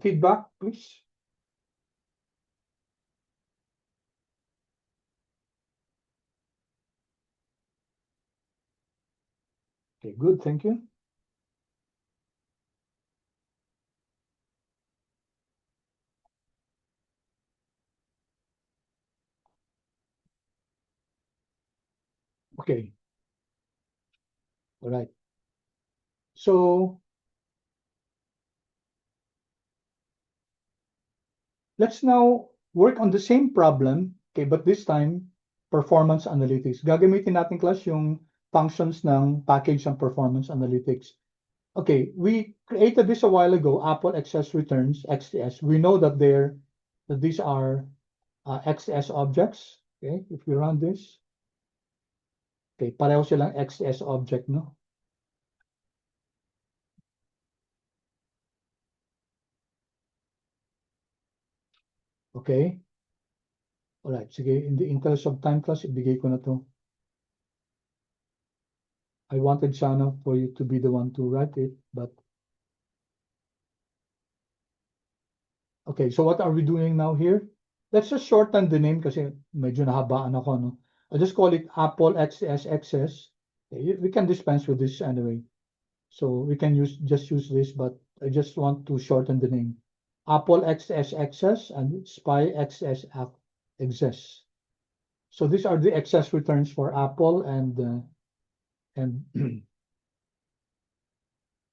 feedback, please? Okay, good, thank you. Okay, all right. So let's now work on the same problem, okay, but this time, performance analytics. Gagamitin natin, class, yung functions ng package ng performance analytics. Okay, we created this a while ago, Apple excess returns, XTS. We know that these are XTS objects. Okay, if we run this, okay, pareho silang XTS object, no? Okay. Alright, sige, in the interest of time, class, ibigay ko na to. I wanted sana for you to be the one to write it, but okay, so what are we doing now here? Let's just shorten the name kasi medyo nahabaan ako, no? I'll just call it Apple XS XS. Okay, we can dispense with this anyway. So we can just use this, but I just want to shorten the name. Apple XS XS and Spy XS XS. So these are the excess returns for Apple and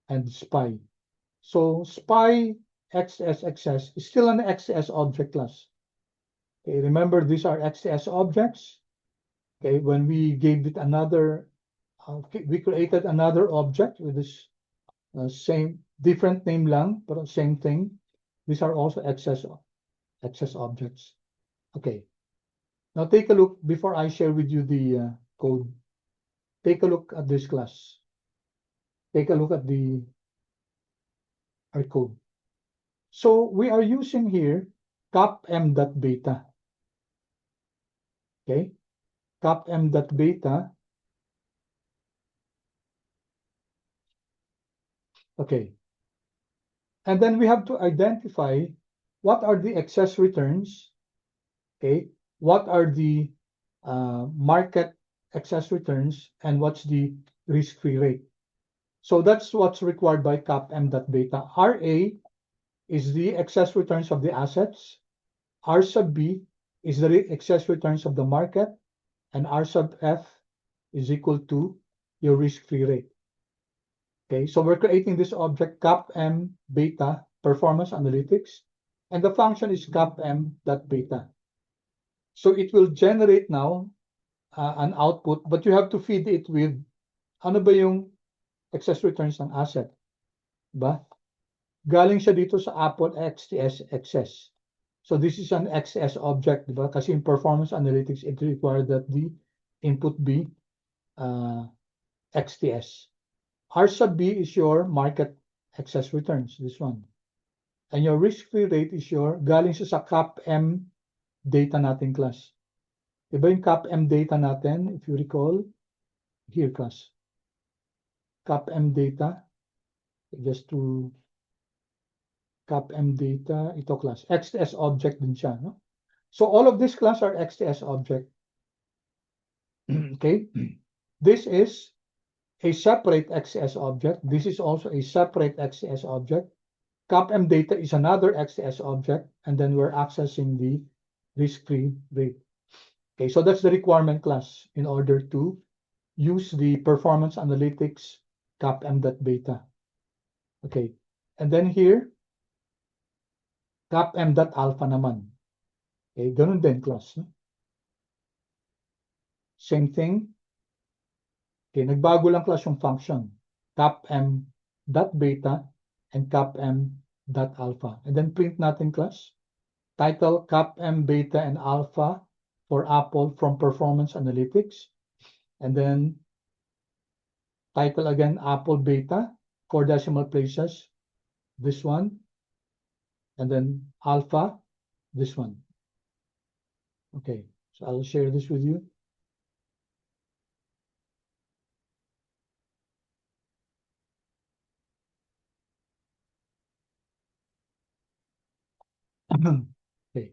and Spy. So Spy XS is still an XS object class. Okay, remember these are XS objects. Okay, when we gave it another, we created another object with this same different name lang, but same thing. These are also XS objects. Okay. Now take a look before I share with you the code. Take a look at this class. Take a look at our code. So we are using here CAPM.beta. Okay, CAPM.beta. Okay, and then we have to identify what are the excess returns. Okay, what are the market excess returns and what's the risk-free rate. So that's what's required by CAPM.beta. RA is the excess returns of the assets. R sub B is the excess returns of the market, and R sub F is equal to your risk-free rate. Okay, so we're creating this object CAPM beta performance analytics, and the function is CAPM.beta. So it will generate now an output, but you have to feed it with ano ba yung excess returns ng asset, ba? Galing siya dito sa Apple XTS excess. So this is an XS object, diba? Kasi in performance analytics, it requires that the input be XTS. R sub B is your market excess returns, this one. And your risk-free rate is your, galing siya sa CAPM data natin, class. Diba yung CAPM data natin, if you recall, here, class. CAPM data, just to CAPM data, ito class, XTS object din siya, no? So all of these class are XTS object. Okay, this is a separate XTS object. This is also a separate XTS object. CAPM data is another XTS object, and then we're accessing the risk-free rate. Okay, so that's the requirement class in order to use the performance analytics CAPM.beta. Okay, and then here, CAPM.alpha naman. Okay, ganun din class. No? Same thing. Okay, nagbago lang class yung function. CAPM.beta and CAPM.alpha. And then print natin class. Title CAPM beta and alpha for Apple from performance analytics. And then title again Apple beta, 4 decimal places. This one. And then alpha this one. Okay, so I'll share this with you. Okay,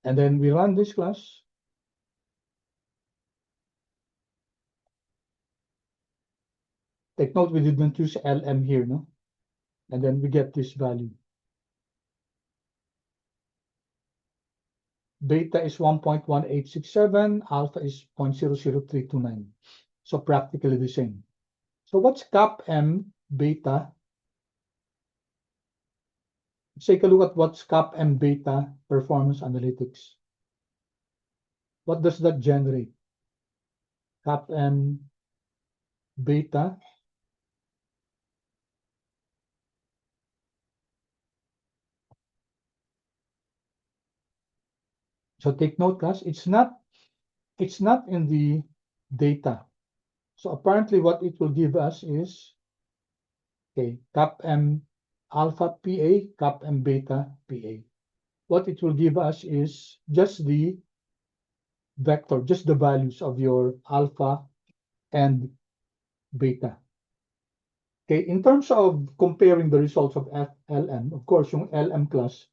and then we run this class. Take note, we didn't use LM here, no? And then we get this value. Beta is 1.1867, alpha is 0.00329. So practically the same. So what's CAPM beta? Let's take a look at what's CAPM beta performance analytics. What does that generate? CAPM beta. So take note, class, it's not in the data. So apparently what it will give us is, okay, CAPM alpha PA, CAPM beta PA. What it will give us is just the vector, just the values of your alpha and beta. Okay, in terms of comparing the results of LM, of course, yung LM class,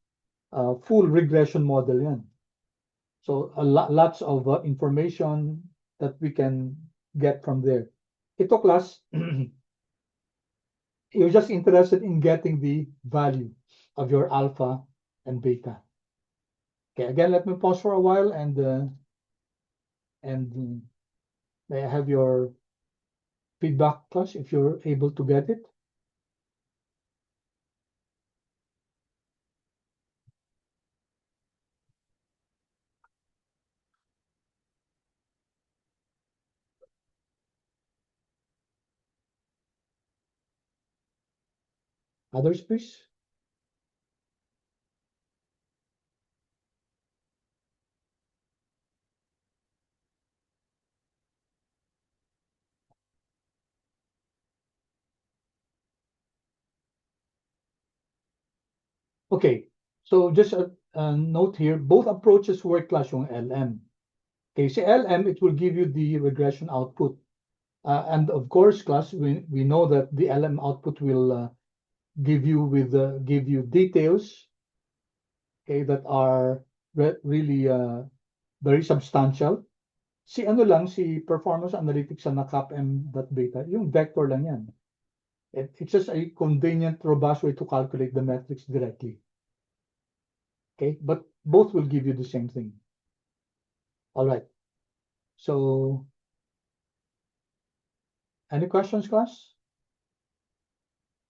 full regression model yan. So lots of information that we can get from there. Ito class, you're just interested in getting the value of your alpha and beta. Okay, again, let me pause for a while and may I have your feedback, class, if you're able to get it. Others, please. Okay, so just a note here, both approaches work, class, yung LM. Okay, so LM, it will give you the regression output. And of course, class, we know that the LM output will give you details, okay, that are really very substantial. Si ano lang, si performance analytics na CAPM.beta, yung vector lang yan. It's just a convenient, robust way to calculate the metrics directly. Okay, but both will give you the same thing. All right. So, any questions, class?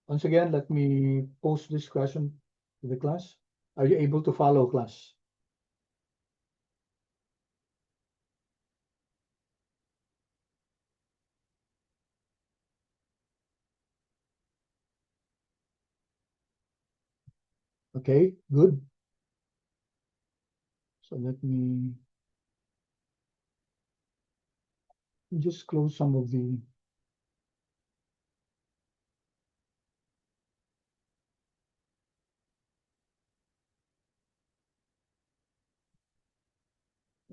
Once again, let me post this question to the class. Are you able to follow, class? Okay, good. So let me just close some of the.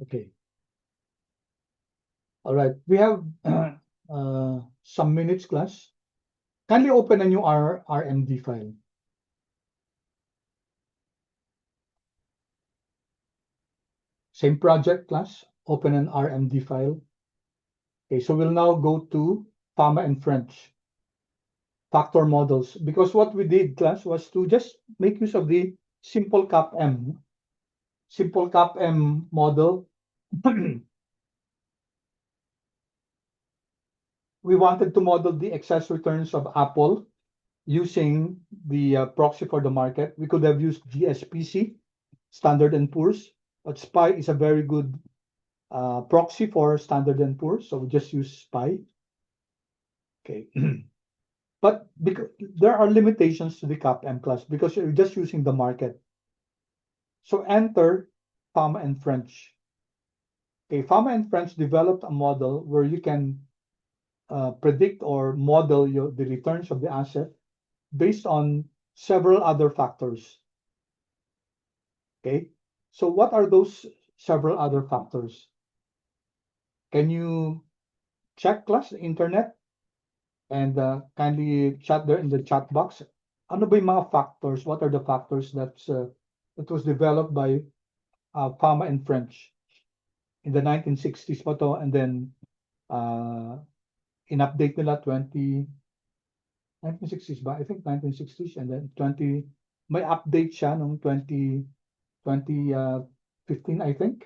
Okay. All right. We have some minutes, class. Kindly open a new RMD file. Same project, class. Open an RMD file. Okay, so we'll now go to FAMA and French factor models, because what we did, class, was to just make use of the simple CAPM model. We wanted to model the excess returns of Apple using the proxy for the market. We could have used GSPC, Standard and Poor's, but SPY is a very good proxy for Standard and Poor's, so we just use SPY. Okay. But because there are limitations to the CAPM class because you're just using the market. So enter FAMA and French. Okay, FAMA and French developed a model where you can predict or model the returns of the asset based on several other factors. Okay, so what are those several other factors? Can you check, class, the internet, and kindly chat there in the chat box? Ano ba yung mga factors? What are the factors that was developed by Fama and French in the 1960s pa to, and then in-update nila 1960s ba? I think 1960s, and then may update siya nung 2015, I think.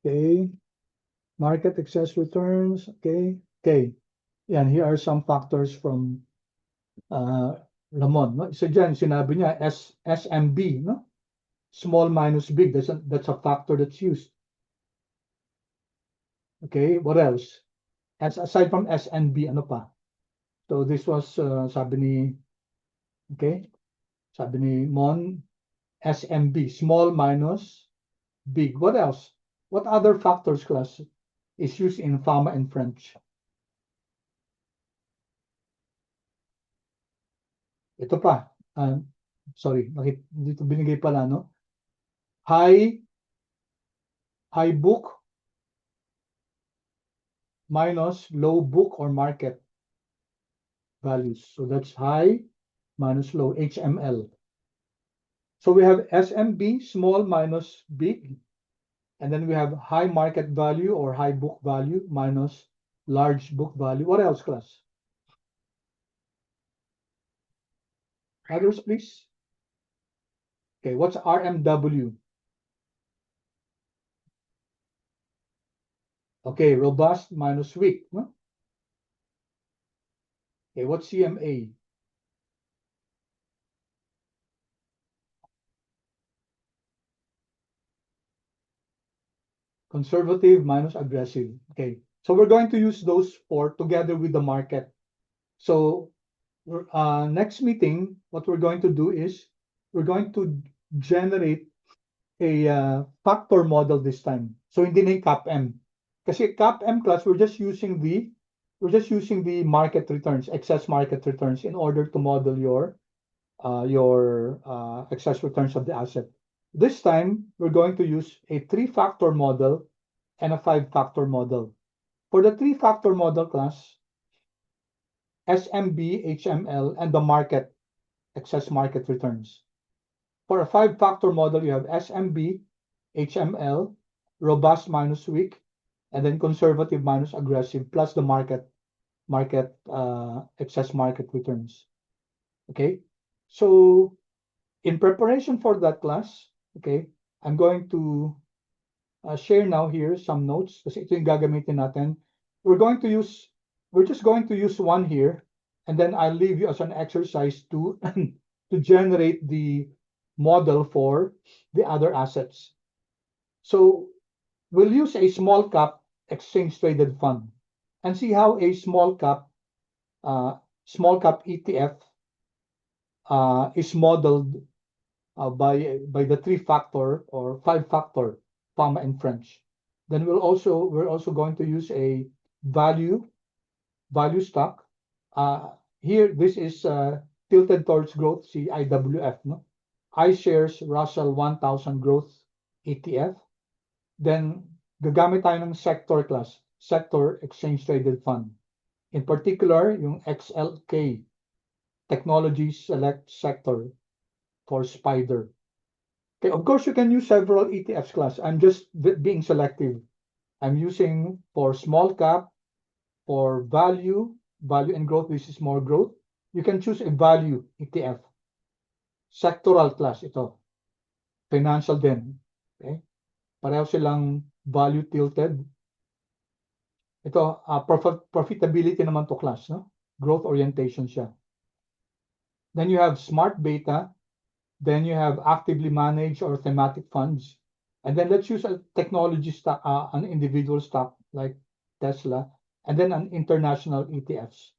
Okay, market excess returns. Okay. Yan, here are some factors from Ramon. No? So dyan, sinabi niya SMB, no? Small minus big. That's a factor that's used. Okay, what else? Aside from SNB, ano pa? So this was sabi ni Mon, SMB, small minus big. What else? What other factors, class, is used in Fama and French? Ito pa. Sorry, dito binigay pala, no? High book minus low book or market values. So that's high minus low, HML. So we have SMB, small minus big, and then we have high market value or high book value minus large book value. What else, class? Others, please. Okay, what's RMW? Okay, robust minus weak. No? Okay, what's CMA? Conservative minus aggressive. Okay, so we're going to use those four together with the market. So next meeting, what we're going to do is we're going to generate a factor model this time. So hindi na yung CAPM. Kasi CAPM, class, we're just using the market returns, excess market returns, in order to model your excess returns of the asset. This time, we're going to use a 3-factor model and a 5-factor model. For the 3-factor model, class, SMB, HML, and the market, excess market returns. For a 5-factor model, you have SMB, HML, robust minus weak, and then conservative minus aggressive, plus the market excess market returns. Okay, so in preparation for that, class, okay, I'm going to share now here some notes kasi ito yung gagamitin natin. We're just going to use one here, and then I'll leave you as an exercise to generate the model for the other assets. So we'll use a small cap exchange traded fund and see how a small cap ETF is modeled by the 3-factor or 5-factor Fama and French. Then we're also going to use a value stock. Here, this is tilted towards growth, CIWF, no? iShares Russell 1000 Growth ETF. Then gagamit tayo ng sector, class, sector exchange traded fund. In particular, yung XLK, Technology Select Sector for SPDR. Okay, of course, you can use several ETFs, class. I'm just being selective. I'm using for small cap, for value and growth. This is more growth. You can choose a value ETF. Sectoral, class, ito. Financial din. Okay? Pareho silang value tilted. Ito, profitability naman to, class, no? Growth orientation siya. Then you have smart beta. Then you have actively managed or thematic funds. And then let's use a technology stock, an individual stock like Tesla, and then an international ETFs.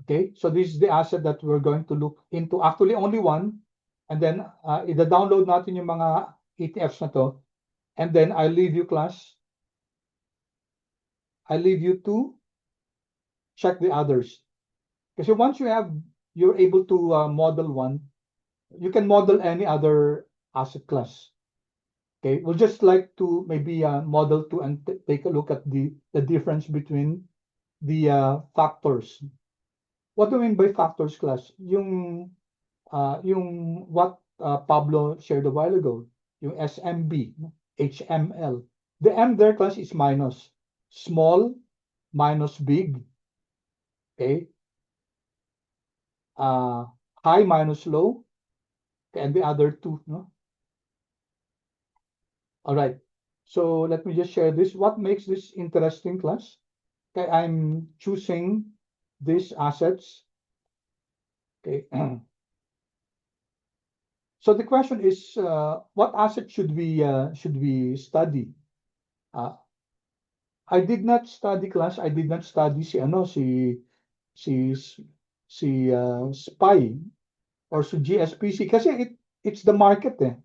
Okay, so this is the asset that we're going to look into. Actually, only one. And then, ida-download natin yung mga ETFs na to. And then, I'll leave you, class. I'll leave you to check the others. Kasi once you're able to model one, you can model any other asset class. Okay, we'll just like to maybe model two and take a look at the difference between the factors. What do I mean by factors, class? Yung what Pablo shared a while ago, yung SMB, HML. The M there, class, is minus. Small minus big. Okay. High minus low. Okay, and the other two, no? All right. So let me just share this. What makes this interesting, class? Okay, I'm choosing these assets. Okay. So the question is, what asset should we study? I did not study, class. I did not study si SPY or si GSPC kasi it's the market eh.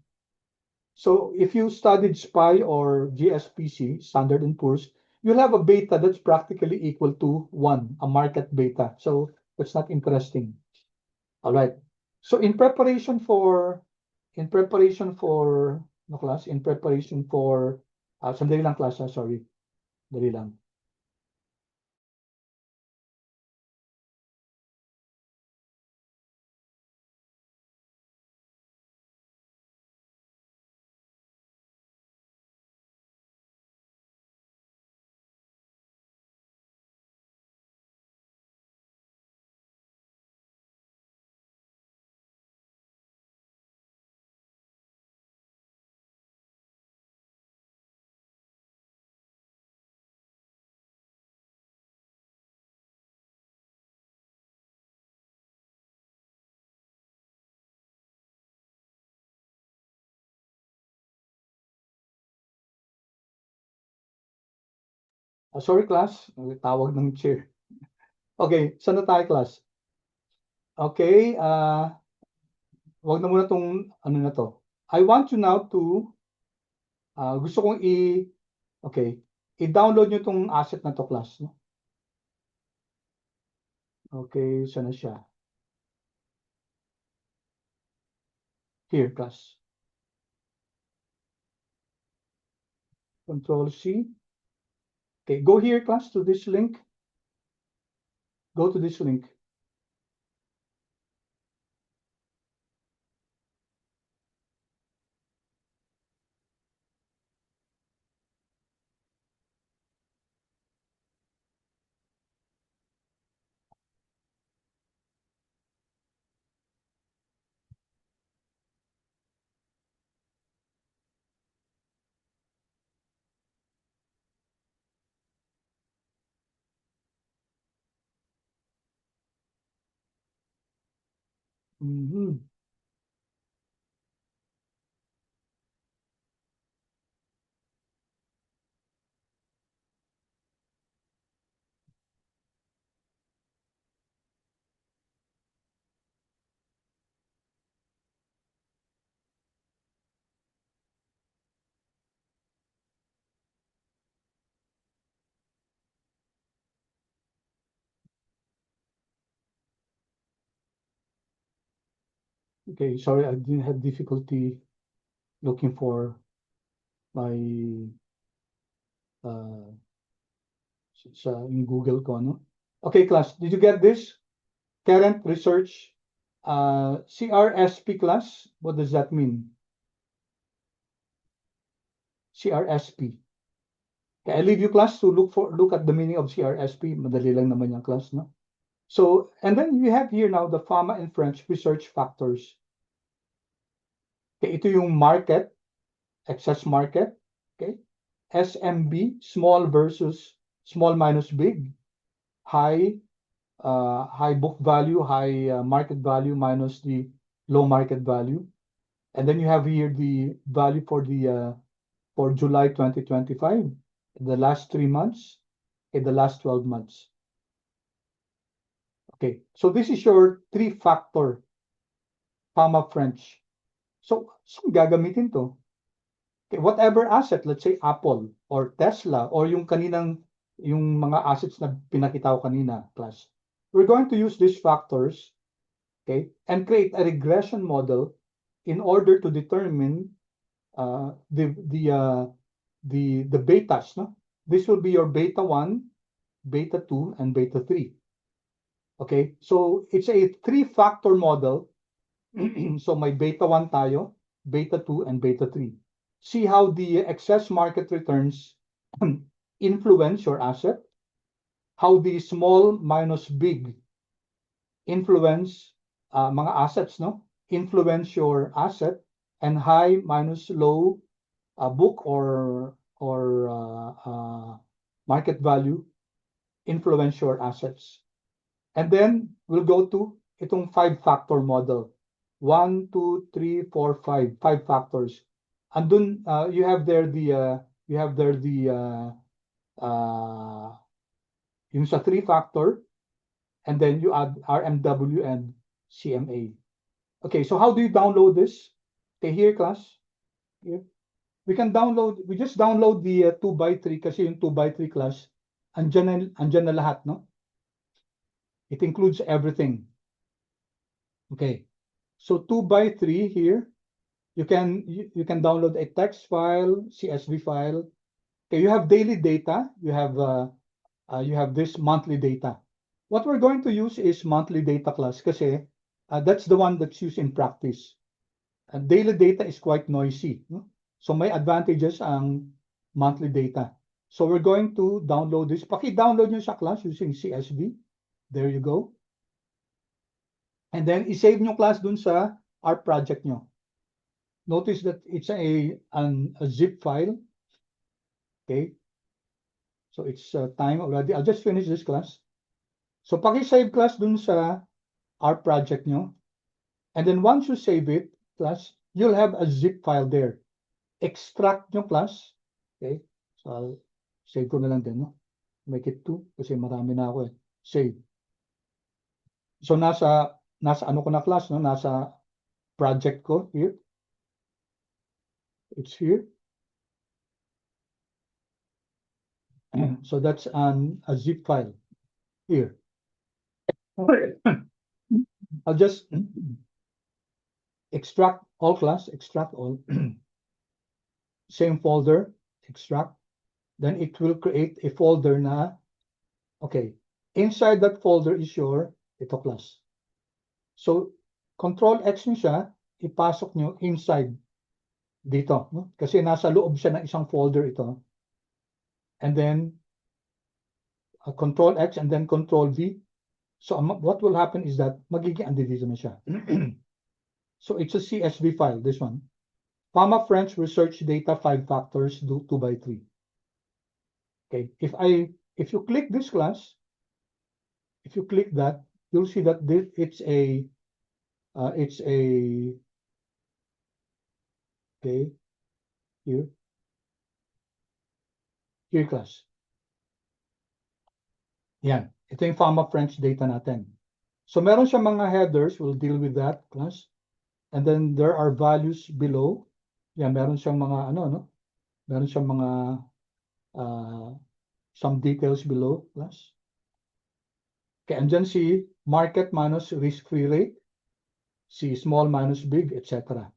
So if you studied SPY or GSPC, Standard and Poor's, you'll have a beta that's practically equal to 1, a market beta. So that's not interesting. All right. So in preparation for no class, in preparation for sandali lang, class, sorry. Dali lang. Sorry, class. Tawag ng chair. Okay, saan na tayo, class? Okay, wag na muna tong ano na to. I want you now to, gusto kong okay, i-download nyo tong asset na to, class. No? Okay, saan na siya? Here, class. Control C. Okay, go here, class, to this link. Go to this link. Mm-hmm. Okay, sorry, I didn't have difficulty looking for my in Google ko, no? Okay, class, did you get this? Current research, CRSP, class. What does that mean? CRSP. Okay, I leave you, class, to look at the meaning of CRSP. Madali lang naman yung class, no? So, and then we have here now the Fama and French research factors. Okay, ito yung market, excess market. Okay, SMB, small versus small minus big, high book value, high market value minus the low market value. And then you have here the value for July 2025, the last 3 months, and the last 12 months. Okay, so this is your three-factor PAMA French. So gagamitin to? Okay, whatever asset, let's say Apple or Tesla or yung mga assets na pinakita ko kanina, class. We're going to use these factors, okay, and create a regression model in order to determine the betas, no? This will be your beta 1, beta 2, and beta 3. Okay, so it's a three-factor model. So may beta 1 tayo, beta 2, and beta 3. See how the excess market returns influence your asset, how the small minus big influence mga assets, no? Influence your asset, and high minus low book or market value influence your assets. And then we'll go to itong 5-factor model. 1, 2, 3, 4, 5. 5 factors. And dun, you have there the yung sa 3-factor, and then you add RMW and CMA. Okay, so how do you download this? Okay, here, class. Here. We just download the 2x3 kasi yung 2x3 class, andyan na lahat, no? It includes everything. Okay, so 2x3 here, you can download a text file, CSV file. Okay, you have daily data, you have this monthly data. What we're going to use is monthly data class kasi that's the one that's used in practice. Daily data is quite noisy, no? So may advantages ang monthly data. So we're going to download this. Paki-download nyo sa class using CSV. There you go. And then i-save nyo class dun sa our project nyo. Notice that it's a zip file. Okay. So it's time already. I'll just finish this class. So paki-save class dun sa our project nyo. And then once you save it, class, you'll have a zip file there. Extract nyo class. Okay. So I'll save ko na lang din, no? Make it 2 kasi marami na ako eh. Save. So nasa ano ko na class, no? Nasa project ko here. It's here. So that's a zip file here. I'll just extract all class, extract all. Same folder, extract. Then it will create a folder na, okay, inside that folder is your ito class. So Control X nyo siya, ipasok nyo inside dito, no? Kasi nasa loob siya ng isang folder ito. And then Control X and then Control V. So what will happen is that magiging andito na siya. So it's a CSV file, this one. PAMA French Research Data 5 Factors 2x3. Okay, if you click this class, if you click that, you'll see that it's a okay, here class. Yan, ito yung PAMA French data natin. So meron siyang mga headers, we'll deal with that class. And then there are values below. Yan, meron siyang mga ano, no? Meron siyang mga some details below class. Okay, and then see market minus risk-free rate, see small minus big, etc.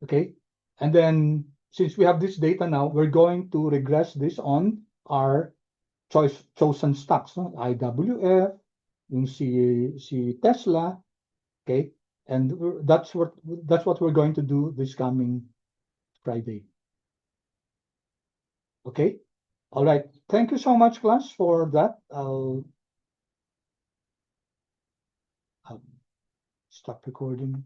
Okay, and then since we have this data now, we're going to regress this on our chosen stocks, no? IWF, yung si Tesla, okay, and that's what we're going to do this coming Friday. Okay, all right. Thank you so much, class, for that. I'll stop recording.